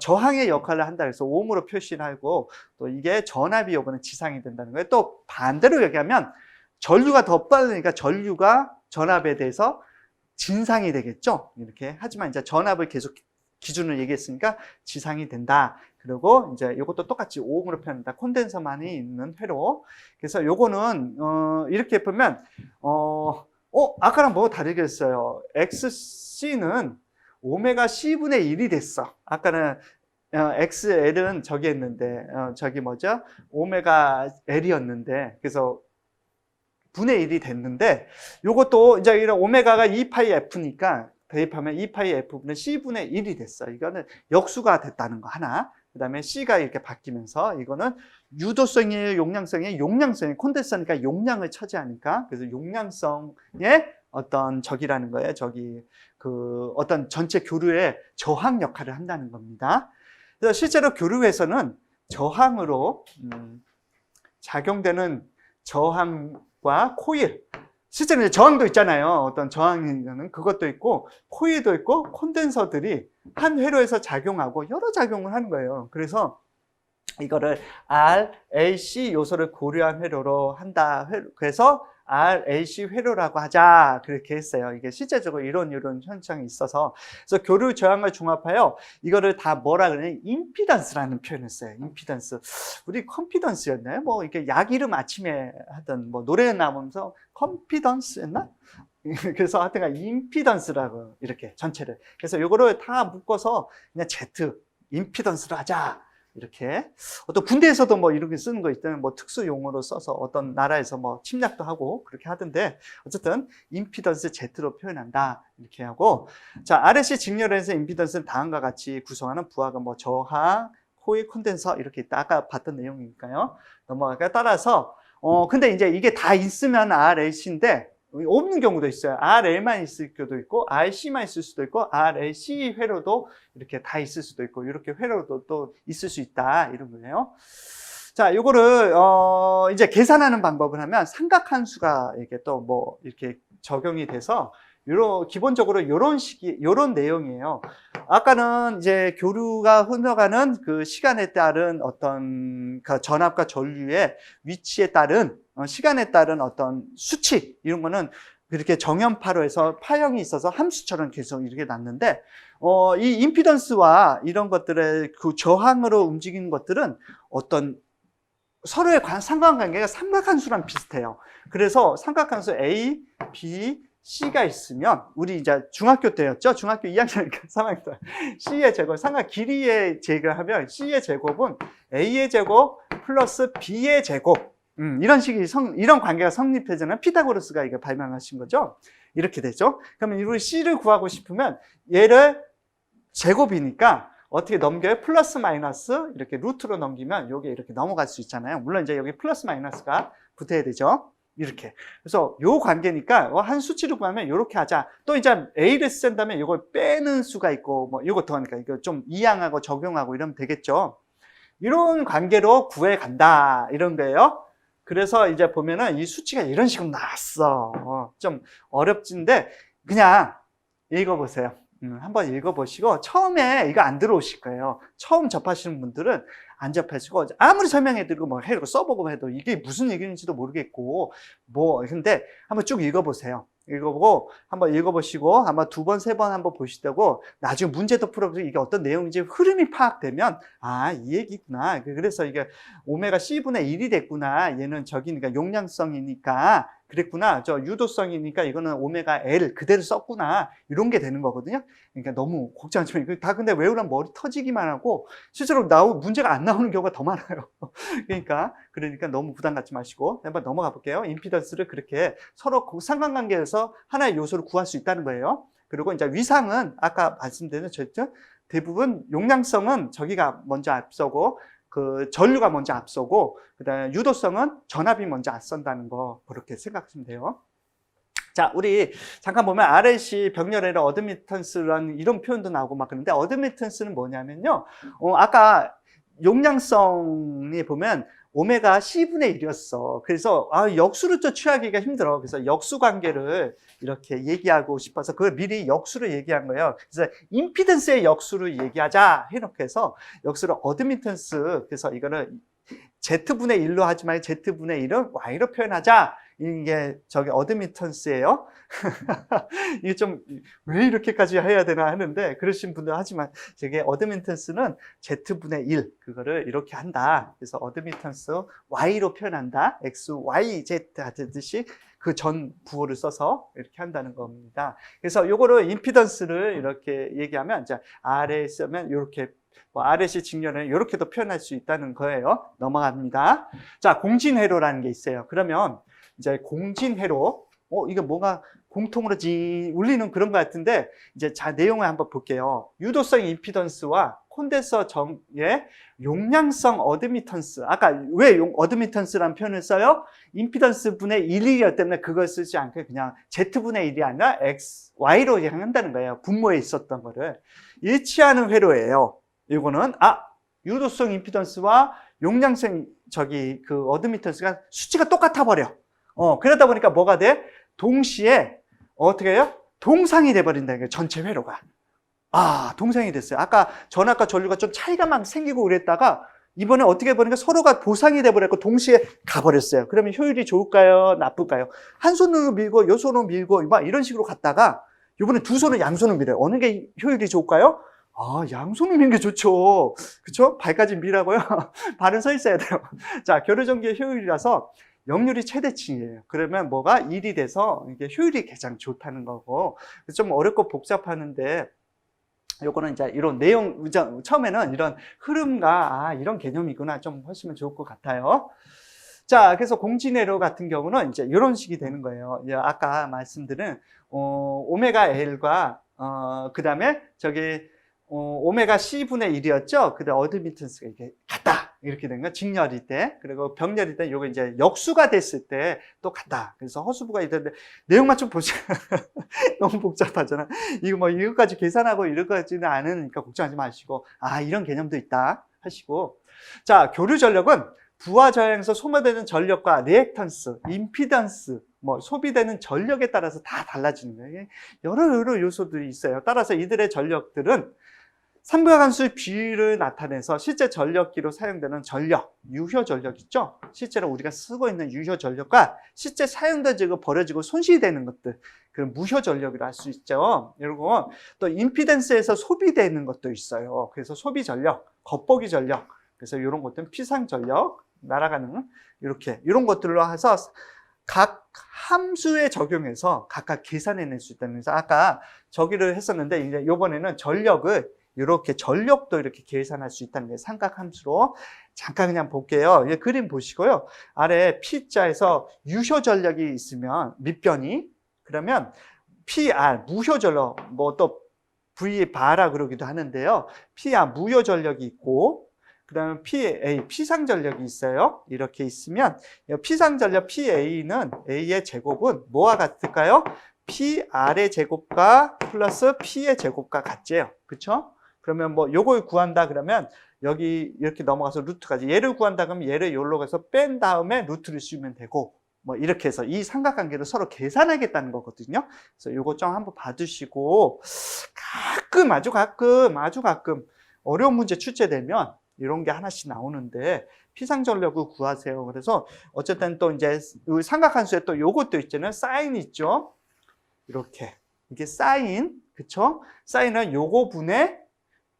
저항의 역할을 한다 그래서 옴으로 표시하고, 또 이게 전압이 요번에 지상이 된다는 거예요. 또 반대로 얘기하면 전류가 더 빠르니까 전류가 전압에 대해서 진상이 되겠죠. 이렇게. 하지만 이제 전압을 계속 기준을 얘기했으니까 지상이 된다. 그리고 이제 이것도 똑같이 오음으로 표현한다. 콘덴서만이 있는 회로. 그래서 요거는 이렇게 보면 아까랑 뭐 다르게 했어요. XC는 오메가 C분의 1이 됐어. 아까는 XL은 저기 했는데, 저기 뭐죠? 오메가 L이었는데, 그래서 분의 1이 됐는데, 요것도 이제 이런 오메가가 2파이 F니까 대입하면 2파이 F분의 C분의 1이 됐어. 이거는 역수가 됐다는 거 하나. 그 다음에 C가 이렇게 바뀌면서 이거는 유도성이에요, 용량성이에요? 용량성이에요. 콘덴서니까 용량을 차지하니까. 그래서 용량성의 어떤 적이라는 거예요. 어떤 전체 교류의 저항 역할을 한다는 겁니다. 그래서 실제로 교류에서는 저항으로 작용되는 저항과 코일, 실제로 저항도 있잖아요. 어떤 저항에는 그것도 있고 코일도 있고 콘덴서들이 한 회로에서 작용하고 여러 작용을 하는 거예요. 그래서 이거를 RAC 요소를 고려한 회로로 한다. 그래서 RAC 회로라고 하자. 그렇게 했어요. 이게 실제적으로 이런 현상이 있어서. 그래서 교류 저항을 종합하여 이거를 다 뭐라 그러냐. 임피던스라는 표현을 써요. 임피던스. 우리 컴피던스였나요? 뭐 이렇게 약 이름 아침에 하던 뭐 노래 나오면서 컴피던스였나? 그래서 하여튼 임피던스라고 이렇게 전체를. 그래서 요거를 다 묶어서 그냥 Z, 임피던스로 하자. 이렇게 어떤 군대에서도 뭐 이렇게 쓰는 거 있다면 뭐 특수 용어로 써서 어떤 나라에서 뭐 침략도 하고 그렇게 하던데 어쨌든 임피던스 Z로 표현한다 이렇게 하고 자 RSC 직렬에서 임피던스는 다음과 같이 구성하는 부하가 뭐 저항, 코일, 콘덴서 이렇게 있다 아까 봤던 내용이니까요 넘어갈까요? 따라서 근데 이제 이게 다 있으면 RAC인데 없는 경우도 있어요. RL만 있을 경우도 있고, RC만 있을 수도 있고, RLC 회로도 이렇게 다 있을 수도 있고, 이렇게 회로도 또 있을 수 있다. 이런 거예요. 자, 요거를, 이제 계산하는 방법을 하면 삼각함수가 이렇게 또 뭐, 이렇게 적용이 돼서, 기본적으로 요런 내용이에요. 아까는 이제 교류가 흘러가는 그 시간에 따른 어떤 그 전압과 전류의 위치에 따른 시간에 따른 어떤 수치 이런 거는 그렇게 정연파로 해서 파형이 있어서 함수처럼 계속 이렇게 났는데 이 임피던스와 이런 것들의 그 저항으로 움직이는 것들은 어떤 서로의 상관관계가 삼각함수랑 비슷해요. 그래서 삼각함수 A, B, C가 있으면 우리 이제 중학교 때였죠. 중학교 2학년이니까 3학년 때 C의 제곱, 삼각 길이의 제곱하면 C의 제곱은 A의 제곱 플러스 B의 제곱 이런 이런 관계가 성립되잖아요. 피타고라스가 이거 발명하신 거죠. 이렇게 되죠. 그러면 우리 C를 구하고 싶으면 얘를 제곱이니까 어떻게 넘겨요? 플러스 마이너스 이렇게 루트로 넘기면 여기 이렇게 넘어갈 수 있잖아요. 물론 이제 여기 플러스 마이너스가 붙어야 되죠. 이렇게. 그래서 요 관계니까 한 수치를 구하면 이렇게 하자. 또 이제 A를 쓴다면 이걸 빼는 수가 있고 뭐 이거 더 하니까 이거 좀 이항하고 적용하고 이러면 되겠죠. 이런 관계로 구해 간다. 이런 거예요. 그래서 이제 보면은 이 수치가 이런 식으로 나왔어. 좀 어렵진데 그냥 읽어보세요. 한번 읽어보시고 처음에 이거 안 들어오실 거예요. 처음 접하시는 분들은 안 접하시고 아무리 설명해드리고 뭐 해고 써보고 해도 이게 무슨 얘기인지도 모르겠고 근데 한번 쭉 읽어보세요. 읽어보고 한번 읽어보시고 아마 2번, 3번 한번 보시다고 나중에 문제도 풀어보시고 이게 어떤 내용인지 흐름이 파악되면 이 얘기구나. 그래서 이게 오메가 C분의 1이 됐구나. 얘는 저기니까 용량성이니까 그랬구나. 저 유도성이니까 이거는 오메가 L 그대로 썼구나. 이런 게 되는 거거든요. 그러니까 너무 걱정하지 마세요. 다 근데 외우려면 머리 터지기만 하고 실제로 문제가 안 나오는 경우가 더 많아요. 그러니까 너무 부담 갖지 마시고 한번 넘어가 볼게요. 임피던스를 그렇게 서로 상관관계에서 하나의 요소를 구할 수 있다는 거예요. 그리고 이제 위상은 아까 말씀드린 대부분 용량성은 저기가 먼저 앞서고 그 전류가 먼저 앞서고 그다음에 유도성은 전압이 먼저 앞선다는 거 그렇게 생각하시면 돼요. 자, 우리 잠깐 보면 RLC 병렬에는 어드미턴스라는 이런 표현도 나오고 막 그러는데 어드미턴스는 뭐냐면요. 아까 용량성이 보면 오메가 C분의 1이었어. 그래서 역수를 또 취하기가 힘들어. 그래서 역수 관계를 이렇게 얘기하고 싶어서 그걸 미리 역수로 얘기한 거예요. 그래서 임피던스의 역수를 얘기하자 이렇게 해서 역수를 어드미턴스 그래서 이거를 Z분의 1로 하지 말고 Z분의 1을 Y로 표현하자. 이게 저기 어드미턴스예요. 이게 좀 왜 이렇게까지 해야 되나 하는데 그러신 분들 하지만 저게 어드미턴스는 Z분의 1 그거를 이렇게 한다. 그래서 어드미턴스 Y로 표현한다. X, Y, Z 하듯이 그 전 부호를 써서 이렇게 한다는 겁니다. 그래서 요거를 임피던스를 이렇게 얘기하면 이제 R에 쓰면 이렇게 뭐 RSC 직렬을 이렇게도 표현할 수 있다는 거예요. 넘어갑니다. 자, 공진회로라는 게 있어요. 그러면 이제 공진회로, 이게 뭔가 공통으로 울리는 그런 것 같은데, 이제 자, 내용을 한번 볼게요. 유도성 임피던스와 콘덴서 정의 용량성 어드미턴스. 아까 왜 어드미턴스라는 표현을 써요? 임피던스 분의 1이기 때문에 그걸 쓰지 않고 그냥 Z분의 1이 아니라 X, Y로 한다는 거예요. 분모에 있었던 거를. 일치하는 회로예요. 이거는, 유도성 임피던스와 용량성, 그 어드미턴스가 수치가 똑같아 버려. 그러다 보니까 뭐가 돼? 동시에, 어떻게 해요? 동상이 돼버린다는 거예요. 전체 회로가. 동상이 됐어요. 아까 전압과 전류가 좀 차이가 막 생기고 그랬다가 이번에 어떻게 보니까 서로가 보상이 돼버렸고 동시에 가버렸어요. 그러면 효율이 좋을까요? 나쁠까요? 한 손으로 밀고 요 손으로 밀고 막 이런 식으로 갔다가 이번에 두 손을 양손으로 밀어요. 어느 게 효율이 좋을까요? 양손으로 미는 게 좋죠. 그쵸? 발까지 밀라고요? 발은 서 있어야 돼요. 자, 교류전기의 효율이라서 역률이 최대치예요. 그러면 뭐가 1이 돼서 이게 효율이 가장 좋다는 거고. 좀 어렵고 복잡하는데 요거는 이제 이런 내용, 처음에는 이런 흐름과 이런 개념이구나 좀 하시면 좋을 것 같아요. 자, 그래서 공진회로 같은 경우는 이제 이런 식이 되는 거예요. 아까 말씀드린 오메가 L과 그 다음에 오메가 C분의 1이었죠? 그 다음 어드미턴스가 이렇게 같다. 이렇게 된 거. 직렬일 때. 그리고 병렬일 때, 요거 이제 역수가 됐을 때 또 같다. 그래서 허수부가 있던데, 내용만 좀 보시면 너무 복잡하잖아. 이거까지 계산하고 이런까지는 않으니까 걱정하지 마시고, 이런 개념도 있다. 하시고. 자, 교류 전력은 부하 저항에서 소모되는 전력과 리액턴스, 임피던스, 소비되는 전력에 따라서 다 달라지는 거예요. 여러 요소들이 있어요. 따라서 이들의 전력들은 삼각함수의 비율을 나타내서 실제 전력기로 사용되는 전력, 유효 전력 있죠? 실제로 우리가 쓰고 있는 유효 전력과 실제 사용되고 버려지고 손실되는 것들, 그런 무효 전력이라 할 수 있죠. 그리고 또 임피던스에서 소비되는 것도 있어요. 그래서 소비 전력, 겉보기 전력, 그래서 이런 것들은 피상 전력, 날아가는 이런 것들로 해서 각 함수에 적용해서 각각 계산해낼 수 있다는 거죠. 아까 저기를 했었는데 이제 이번에는 전력을 이렇게 전력도 이렇게 계산할 수 있다는 게 삼각함수로 잠깐 그냥 볼게요. 그림 보시고요. 아래 P자에서 유효 전력이 있으면 밑변이 그러면 PR 무효 전력 또 V 바라 그러기도 하는데요. PR 무효 전력이 있고 그다음에 PA 피상 전력이 있어요. 이렇게 있으면 피상 전력 PA는 A의 제곱은 뭐와 같을까요? PR의 제곱과 플러스 P의 제곱과 같지요. 그렇죠? 그러면 요걸 구한다 그러면 여기 이렇게 넘어가서 루트까지 얘를 구한다 그러면 얘를 여기로 가서 뺀 다음에 루트를 씌우면 되고 이렇게 해서 이 삼각관계를 서로 계산하겠다는 거거든요. 그래서 요거 좀 한번 봐두시고 아주 가끔 어려운 문제 출제되면 이런 게 하나씩 나오는데 피상전력을 구하세요. 그래서 어쨌든 또 이제 삼각함수에 또 요것도 있잖아요. 사인 있죠. 이렇게 이게 사인, 그쵸? 사인은 요거 분의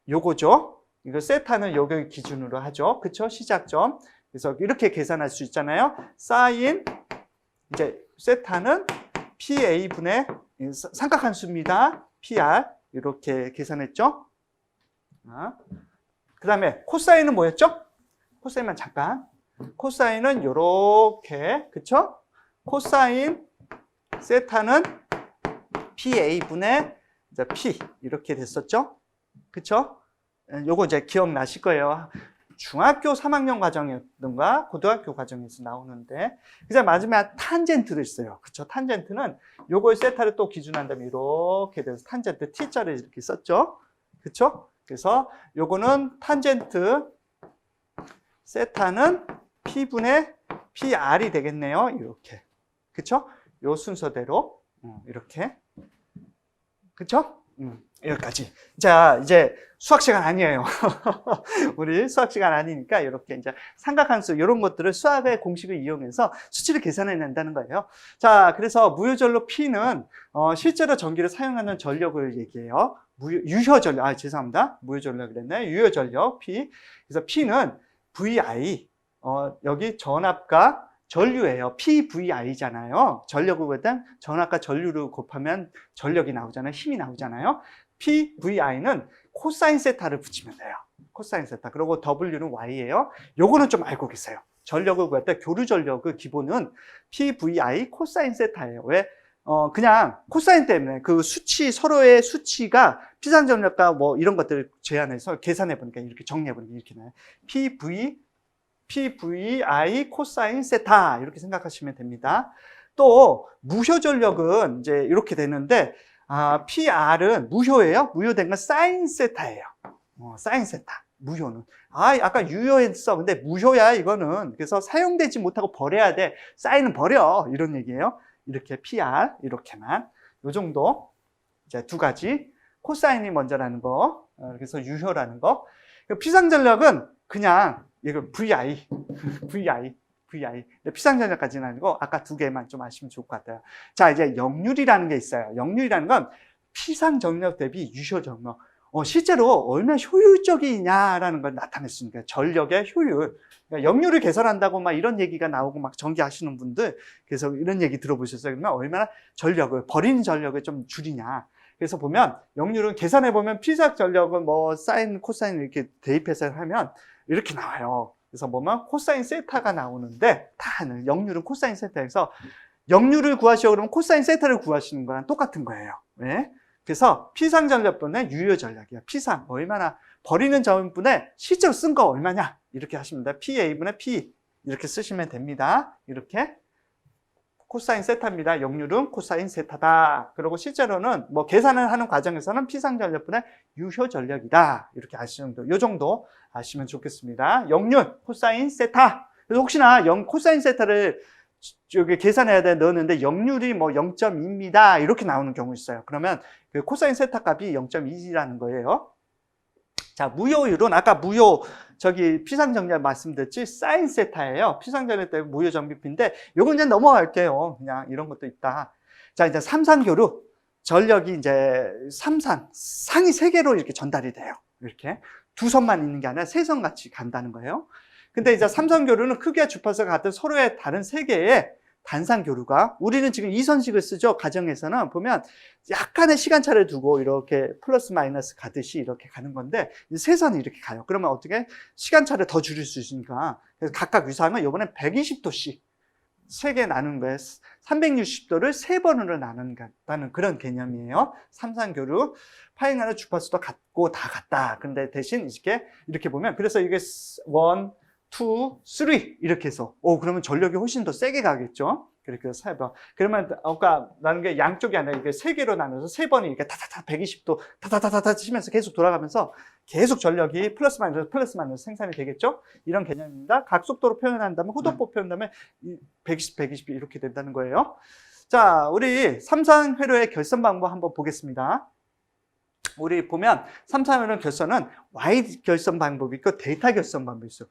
요거죠. 이거 세타는 요거 기준으로 하죠. 그쵸? 시작점. 그래서 이렇게 계산할 수 있잖아요. 사인, 이제 세타는 PA분의 삼각함수입니다. PR. 이렇게 계산했죠. 그 다음에 코사인은 뭐였죠? 코사인만 잠깐. 코사인은 요렇게, 그쵸? 코사인 세타는 PA분의 P. 이렇게 됐었죠? 그쵸? 요거 이제 기억나실 거예요. 중학교 3학년 과정이었던가 고등학교 과정에서 나오는데 그다음에 마지막에 탄젠트도 있어요. 그쵸? 탄젠트는 요걸 세타를 또 기준한다면 이렇게 돼서 탄젠트 T자를 이렇게 썼죠. 그쵸? 그래서 요거는 탄젠트 세타는 P분의 PR이 되겠네요. 이렇게. 그쵸? 요 순서대로 이렇게. 그쵸? 여기까지. 자, 이제 수학 시간 아니에요. 우리 수학 시간 아니니까 이렇게 이제 삼각함수 이런 것들을 수학의 공식을 이용해서 수치를 계산해낸다는 거예요. 자, 그래서 무효전력 P는 실제로 전기를 사용하는 전력을 얘기해요. 유효전력, 죄송합니다. 무효전력 그랬네. 유효전력 P. 그래서 P는 VI, 여기 전압과 전류예요. PVI잖아요. 전력보다 전압과 전류를 곱하면 전력이 나오잖아요. 힘이 나오잖아요. PVI는 코사인 세타를 붙이면 돼요. 코사인 세타. 그리고 W는 Y예요. 요거는 좀 알고 계세요. 전력을 구할 때 교류 전력의 기본은 PVI 코사인 세타예요. 왜? 그냥 코사인 때문에 그 수치, 서로의 수치가 피상전력과 뭐 이런 것들을 제한해서 계산해 보니까 이렇게 정리해 보니까 이렇게 나요. PVI 코사인 세타 이렇게 생각하시면 됩니다. 또 무효 전력은 이제 이렇게 되는데 PR은 무효예요. 무효된 건 사인 세타예요. 사인 세타. 무효는. 아까 유효했어. 근데 무효야, 이거는. 그래서 사용되지 못하고 버려야 돼. 사인은 버려. 이런 얘기예요. 이렇게 PR, 이렇게만. 요 정도. 이제 두 가지. 코사인이 먼저라는 거. 그래서 유효라는 거. 피상전력은 그냥, 이거 VI. VI. 피상전력까지는 아니고, 아까 두 개만 좀 아시면 좋을 것 같아요. 자, 이제 역률이라는 게 있어요. 역률이라는 건 피상전력 대비 유효전력. 실제로 얼마나 효율적이냐라는 걸 나타냈으니까 전력의 효율. 그러니까 역률을 개선한다고 막 이런 얘기가 나오고 막 전기하시는 분들 그래서 이런 얘기 들어보셨어요? 그러면 얼마나 전력을 버리는 전력을 좀 줄이냐. 그래서 보면 역률은 계산해 보면 피상 전력은 뭐 사인, 코사인 이렇게 대입해서 하면 이렇게 나와요. 그래서 보면 코사인 세타가 나오는데 다 역률은 코사인 세타에서 역률을 구하시려고 그러면 코사인 세타를 구하시는 거랑 똑같은 거예요. 왜? 그래서 피상 전력분의 유효 전력이야. 피상 얼마나 버리는 전분에 실제로 쓴 거 얼마냐 이렇게 하시면 돼요. PA분의 P 이렇게 쓰시면 됩니다. 이렇게 코사인 세타입니다. 역률은 코사인 세타다. 그리고 실제로는 뭐 계산을 하는 과정에서는 피상 전력분의 유효 전력이다. 이렇게 아시는 요 정도 아시면 좋겠습니다. 역률 코사인 세타. 그래서 혹시나 코사인 세타를 여기 계산해야 돼 넣었는데 역률이 뭐 0.2입니다. 이렇게 나오는 경우 있어요. 그러면 그 코사인 세타 값이 0.2라는 거예요. 자, 무효율은 아까 무효 피상전력 말씀드렸지 사인 세타예요. 피상전력 때문에 무효 정비피인데 요건 이제 넘어갈게요. 그냥 이런 것도 있다. 자, 이제 삼상교류 전력이 이제 상이 세 개로 이렇게 전달이 돼요. 이렇게 두 선만 있는 게 아니라 세 선 같이 간다는 거예요. 근데 이제 삼성교류는 크기와 주파수가 같은 서로의 다른 세 개의 단상교류가 우리는 지금 이선식을 쓰죠. 가정에서는 보면 약간의 시간차를 두고 이렇게 플러스 마이너스 가듯이 이렇게 가는 건데 세 선이 이렇게 가요. 그러면 어떻게 시간차를 더 줄일 수 있으니까 그래서 각각 유사하면 이번엔 120도씩 세 개 나눈 거예요. 360도를 세 번으로 나눈다는 그런 개념이에요. 삼상교류 파행하는 주파수도 같고 다 같다. 근데 대신 이렇게 보면 그래서 이게 1, 2, 3 이렇게 해서 그러면 전력이 훨씬 더 세게 가겠죠. 그렇게 해서 세 번. 그러면 아까 나눈 게 양쪽이 아니라 이게 세 개로 나눠서 세 번이 이렇게 타타타 120도 타타타타 치면서 계속 돌아가면서 계속 전력이 플러스 마이너스 생산이 되겠죠. 이런 개념입니다. 각속도로 표현한다면 호도법 표현한다면 120 이렇게 된다는 거예요. 자, 우리 삼상회로의 결선 방법 한번 보겠습니다. 우리 보면 삼상회로 결선은 Y 결선 방법이 있고 데이터 결선 방법이 있어요.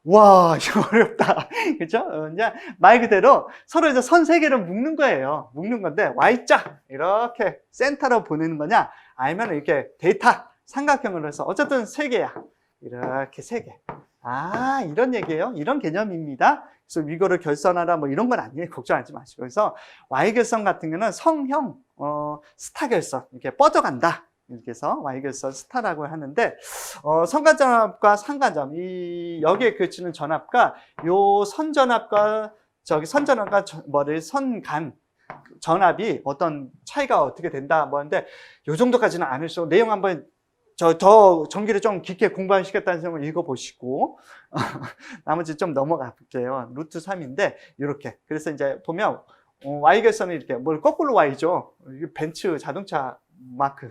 와, 이거 어렵다. 그죠? 이제 말 그대로 서로 이제 선 세 개를 묶는 거예요. 묶는 건데, Y자, 이렇게 센터로 보내는 거냐? 아니면 이렇게 데이터, 삼각형으로 해서, 어쨌든 세 개야. 이렇게 세 개. 이런 얘기예요. 이런 개념입니다. 그래서 이거를 결선하라, 뭐 이런 건 아니에요. 걱정하지 마시고. 그래서 Y 결선 같은 경우는 성형, 스타 결선. 이렇게 뻗어간다. 이렇게 해서 Y결선 스타라고 하는데 선간전압과 상간점 여기에 그치는 전압과 요 선전압과 선전압과 선간 전압이 어떤 차이가 어떻게 된다 뭐 하는데 요 정도까지는 안 할수록 내용 한번 더 전기를 좀 깊게 공부하시겠다는 생각을 읽어보시고 나머지 좀 넘어가 볼게요. 루트 3인데 이렇게 그래서 이제 보면 Y결선은 이렇게 뭘 거꾸로 Y죠. 벤츠 자동차 마크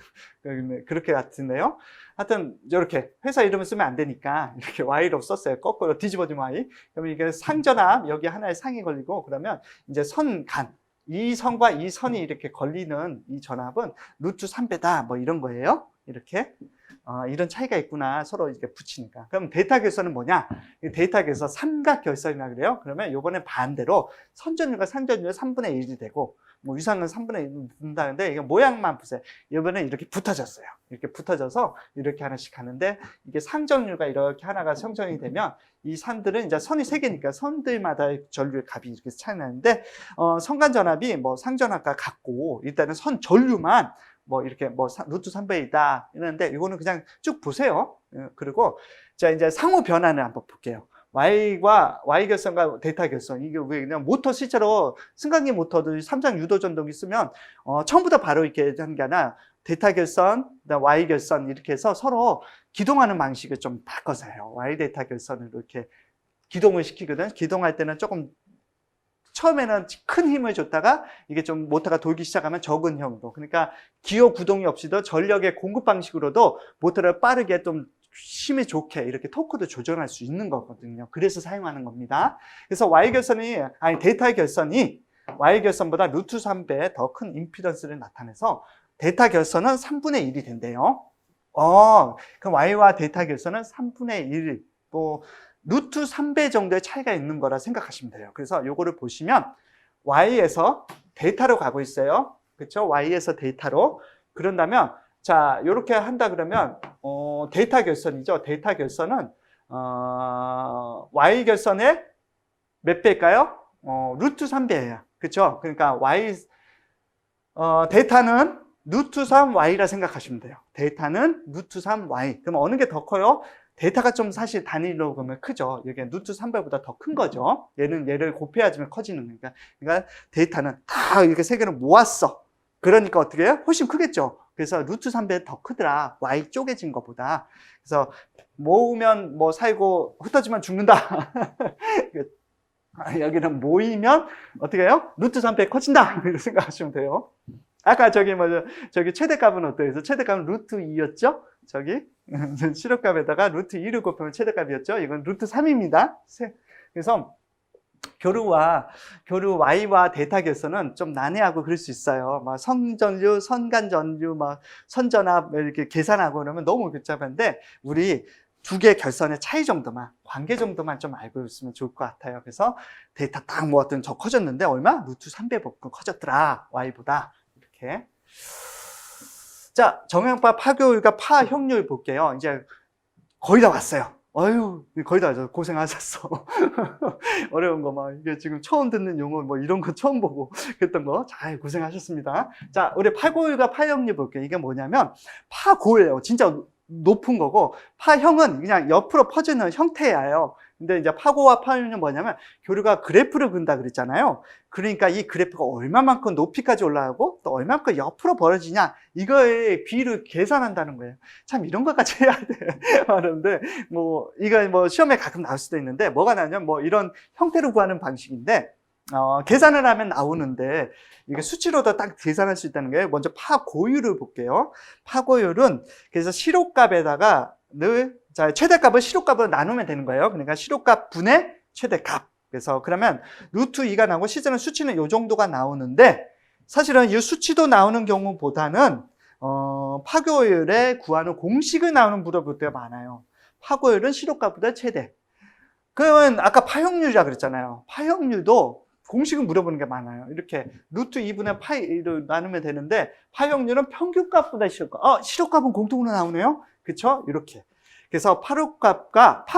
그렇게 같은데요. 하여튼 이렇게 회사 이름을 쓰면 안 되니까 이렇게 Y로 썼어요. 거꾸로 뒤집어진 Y. 그러면 이게 상전압 여기 하나의 상이 걸리고 그러면 이제 선간 이 선과 이 선이 이렇게 걸리는 이 전압은 루트 3배다 뭐 이런 거예요. 이렇게 이런 차이가 있구나 서로 이렇게 붙이니까. 그럼 데이터 결선은 뭐냐? 데이터 결선 삼각 결선이라 그래요. 그러면 요번엔 반대로 선전율과 상전율 3분의 1이 되고 뭐 유상은 3분의 1 둔다는데 이게 모양만 보세요. 이번에 이렇게 붙어졌어요. 이렇게 붙어져서 이렇게 하나씩 하는데 이게 상전류가 이렇게 하나가 형성이 되면 이 산들은 이제 선이 3개니까 선들마다 전류의 값이 이렇게 차이 나는데 선간전압이 뭐 상전압과 같고 일단은 선 전류만 뭐 이렇게 뭐 루트 3배이다 이러는데 이거는 그냥 쭉 보세요. 그리고 자 이제 상호 변화를 한번 볼게요. Y 결선과 데이터 결선 이게 왜 그냥 모터 실제로 승강기 모터도 3장 유도 전동기 쓰면 처음부터 바로 이렇게 하는 게 아니라 데이터 결선, Y 결선 이렇게 해서 서로 기동하는 방식을 좀 바꿔서 해요. Y 데이터 결선으로 이렇게 기동을 시키거든. 기동할 때는 조금 처음에는 큰 힘을 줬다가 이게 좀 모터가 돌기 시작하면 적은 힘으로 그러니까 기호 구동이 없이도 전력의 공급 방식으로도 모터를 빠르게 좀 힘이 좋게 이렇게 토크도 조절할 수 있는 거거든요. 그래서 사용하는 겁니다. 그래서 데이터 결선이 Y 결선보다 루트 3배 더 큰 임피던스를 나타내서 데이터 결선은 3분의 1이 된대요. 그럼 Y와 데이터 결선은 3분의 1, 또 루트 3배 정도의 차이가 있는 거라 생각하시면 돼요. 그래서 요거를 보시면 Y에서 데이터로 가고 있어요. 그렇죠? Y에서 데이터로. 그런다면 자, 요렇게 한다 그러면 데이터 결선이죠. 데이터 결선은 Y 결선의 몇 배일까요? 루트 3배예요. 그렇죠? 그러니까 데이터는 루트 3Y라 생각하시면 돼요. 데이터는 루트 3Y. 그럼 어느 게 더 커요? 데이터가 좀 사실 단위로 보면 크죠. 이게 루트 3배보다 더 큰 거죠. 얘를 곱해야지만 커지는 거니까. 그러니까 데이터는 다 이렇게 세 개를 모았어. 그러니까 어떻게 해요? 훨씬 크겠죠. 그래서 루트 3배 더 크더라. Y 쪼개진 것보다. 그래서 모으면 뭐 살고 흩어지면 죽는다. 여기는 모이면 어떻게 해요? 루트 3배 커진다. 이렇게 생각하시면 돼요. 아까 저기 최대값은 어떠해서 최대값은 루트 2였죠? 저기 실효값에다가 루트 2를 곱하면 최대값이었죠? 이건 루트 3입니다. 그래서 교류 Y와 데이터 결선은 좀 난해하고 그럴 수 있어요. 막 성전류, 선간전류, 막 선전압 이렇게 계산하고 그러면 너무 복잡한데 우리 두 개 결선의 차이 정도만, 관계 정도만 좀 알고 있으면 좋을 것 같아요. 그래서 데이터 딱 모았더니 저 커졌는데 얼마? 루트 3배만큼 커졌더라. Y보다. 이렇게. 자, 정형파 파교율과 파형률 볼게요. 이제 거의 다 왔어요. 거의 다 왔어. 고생하셨어. 어려운 거 막, 이게 지금 처음 듣는 용어 뭐 이런 거 처음 보고 그랬던 거 잘 고생하셨습니다. 자, 우리 파고율과 파형률 볼게요. 이게 뭐냐면, 파고예요. 진짜 높은 거고, 파형은 그냥 옆으로 퍼지는 형태예요. 근데 이제 파고와 파형은 뭐냐면, 교류가 그래프를 그린다 그랬잖아요. 그러니까 이 그래프가 얼마만큼 높이까지 올라가고 또 얼마만큼 옆으로 벌어지냐 이거의 비율을 계산한다는 거예요. 참 이런 것까지 해야 돼. 하는데 이거 시험에 가끔 나올 수도 있는데 뭐가 나냐면 이런 형태로 구하는 방식인데 계산을 하면 나오는데 이게 수치로도 딱 계산할 수 있다는 거예요. 먼저 파고율을 볼게요. 파고율은 그래서 실효값에다가 최대값을 실효값으로 나누면 되는 거예요. 그러니까 실효값 분의 최대값. 그래서 그러면 루트 2가 나오고 실제는 수치는 이 정도가 나오는데 사실은 이 수치도 나오는 경우보다는 파고율에 구하는 공식을 나오는 물어볼 때가 많아요. 파고율은 실효값보다 최대. 그러면 아까 파형률이라 그랬잖아요. 파형률도 공식은 물어보는 게 많아요. 이렇게 루트 2분의 파이를 나누면 되는데 파형률은 평균값보다 실효값. 실효값은 공통으로 나오네요. 그렇죠? 이렇게. 그래서 파고율과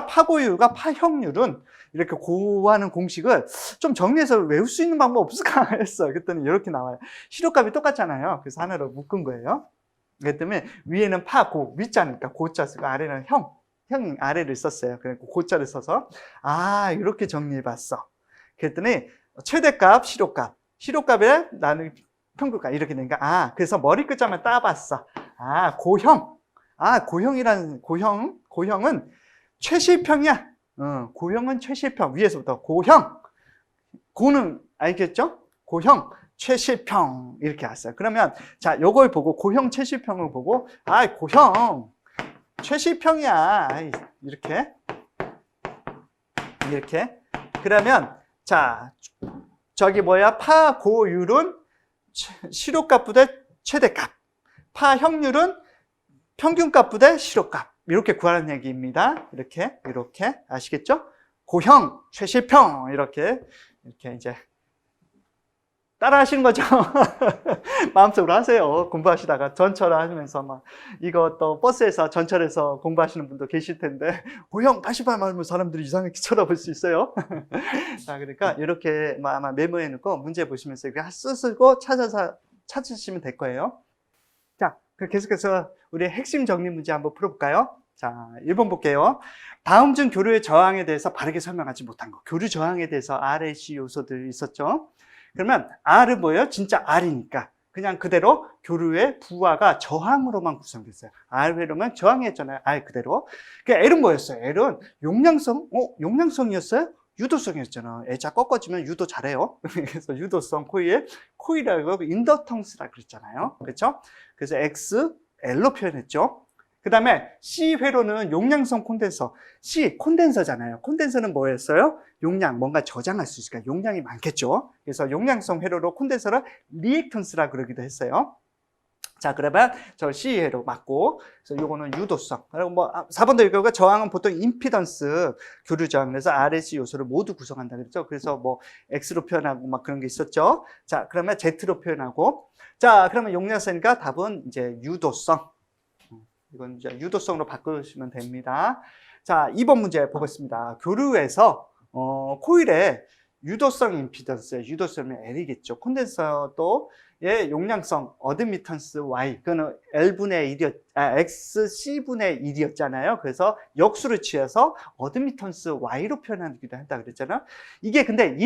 파고율과 파형률은 이렇게 구하는 공식을 좀 정리해서 외울 수 있는 방법 없을까 했어요. 그랬더니 이렇게 나와요. 실효값이 똑같잖아요. 그래서 하나로 묶은 거예요. 그렇기 때문에 위에는 위자니까 고자 쓰고 아래는 형 아래를 썼어요. 그래서 고자를 써서 이렇게 정리해봤어. 그랬더니 최대값, 실효값에 나는 평균값 이렇게 되니까 그래서 머리 끝자만 따봤어. 고형은 최실평이야. 고형은 최실평. 위에서부터 고는 알겠죠? 고형, 최실평 이렇게 왔어요. 그러면 자, 요걸 보고 고형 최실평을 보고 고형 최실평이야. 이렇게. 그러면 자, 파고율은 실효값보다 최대값. 파형률은 평균값보다 실효값. 이렇게 구하는 얘기입니다. 이렇게 아시겠죠? 고형, 최실평 이렇게 이제 따라 하시는 거죠. 마음속으로 하세요. 공부하시다가 전철 하시면서 막 이거 또 버스에서 전철에서 공부하시는 분도 계실 텐데 고형 88 말하면 사람들이 이상하게 쳐다볼 수 있어요. 자, 그러니까 이렇게 아마 메모해 놓고 문제 보시면서 이렇게 쓰고 찾으시면 될 거예요. 자, 계속해서 우리 핵심 정리 문제 한번 풀어볼까요? 자, 1번 볼게요. 다음 중 교류의 저항에 대해서 바르게 설명하지 못한 거. 교류 저항에 대해서 RAC 요소들이 있었죠. 그러면 R은 뭐예요? 진짜 R이니까 그냥 그대로 교류의 부하가 저항으로만 구성됐어요. R 회로면 저항이었잖아요. R 그대로. L은 뭐였어요? L은 용량성? 용량성이었어요? 유도성이었잖아. 애자 꺾어지면 유도 잘해요. 그래서 유도성 코일이라고 인덕턴스라 그랬잖아요. 그렇죠? 그래서 X, L로 표현했죠. 그 다음에 C 회로는 용량성 콘덴서. C 콘덴서잖아요. 콘덴서는 뭐였어요? 용량, 뭔가 저장할 수 있으니까 용량이 많겠죠. 그래서 용량성 회로로 콘덴서를 리액턴스라 그러기도 했어요. 자, 그러면 저 C 회로 맞고, 그래서 요거는 유도성. 그리고 뭐 4번도 이거가 저항은 보통 임피던스 교류 저항. 그래서 RSC 요소를 모두 구성한다 그랬죠. 그래서 뭐 X로 표현하고 막 그런 게 있었죠. 자, 그러면 Z로 표현하고. 자, 그러면 용량성이니까 답은 이제 유도성. 이건 이제 유도성으로 바꾸시면 됩니다. 자, 2번 문제 보겠습니다. 교류에서 코일의 유도성 임피던스의 유도성이 L이겠죠. 콘덴서도의 용량성 어드미턴스 Y, 그거는 L분의 1이었, XC분의 1이었잖아요. 그래서 역수를 취해서 어드미턴스 Y로 표현하기도 한다 그랬잖아요. 이게 근데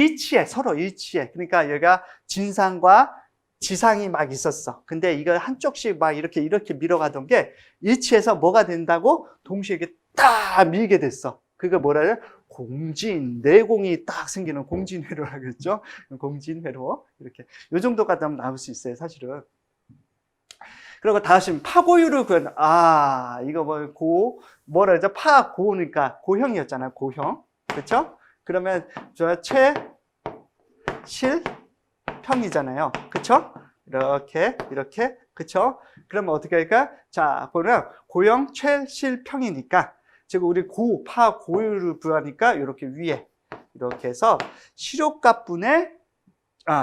서로 일치해. 그러니까 얘가 진상과 지상이 막 있었어. 근데 이거 한쪽씩 막 이렇게 밀어가던 게 일치해서 뭐가 된다고? 동시에 이렇게 딱 밀게 됐어. 그거 뭐라 해요? 내공이 딱 생기는 공진회로라고 했죠. 공진회로. 이렇게. 요 정도가 나올 수 있어요, 사실은. 그리고 다시 파고율을 이거 뭐라 하죠? 고니까 고형이었잖아요, 고형. 그쵸? 그러면 실평이잖아요. 그쵸? 이렇게, 그쵸? 그러면 어떻게 할까? 자, 보면 고형 최실평이니까, 즉, 우리 고율을 구하니까, 이렇게 위에, 이렇게 해서, 실효값분의,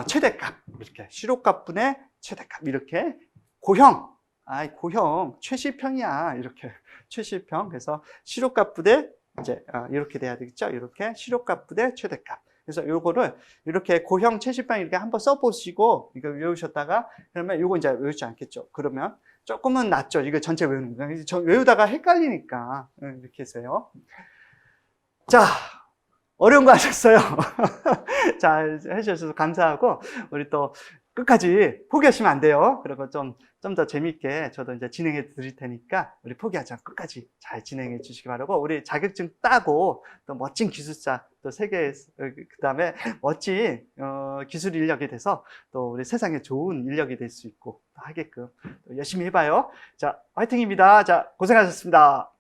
최대값. 이렇게. 실효값분의 최대값. 이렇게. 고형, 최실평이야. 이렇게. 최실평. 그래서, 실효값분의, 이제, 이렇게 돼야 되겠죠? 이렇게. 실효값분의 최대값. 그래서 요거를 이렇게 고형 최실평 이렇게 한번 써보시고 이거 외우셨다가 그러면 요거 이제 외우지 않겠죠. 그러면 조금은 낫죠. 이거 전체 외우는 거. 외우다가 헷갈리니까 이렇게 해서요. 자, 어려운 거 하셨어요. 잘 해주셔서 감사하고 우리 또 끝까지 포기하시면 안 돼요. 그리고 좀 더 재밌게 저도 이제 진행해 드릴 테니까 우리 포기하지 않고 끝까지 잘 진행해 주시기 바라고, 우리 자격증 따고 또 멋진 기술자 또 세계 그 다음에 멋진 기술 인력이 돼서 또 우리 세상에 좋은 인력이 될 수 있고 하게끔 열심히 해봐요. 자, 화이팅입니다. 자, 고생하셨습니다.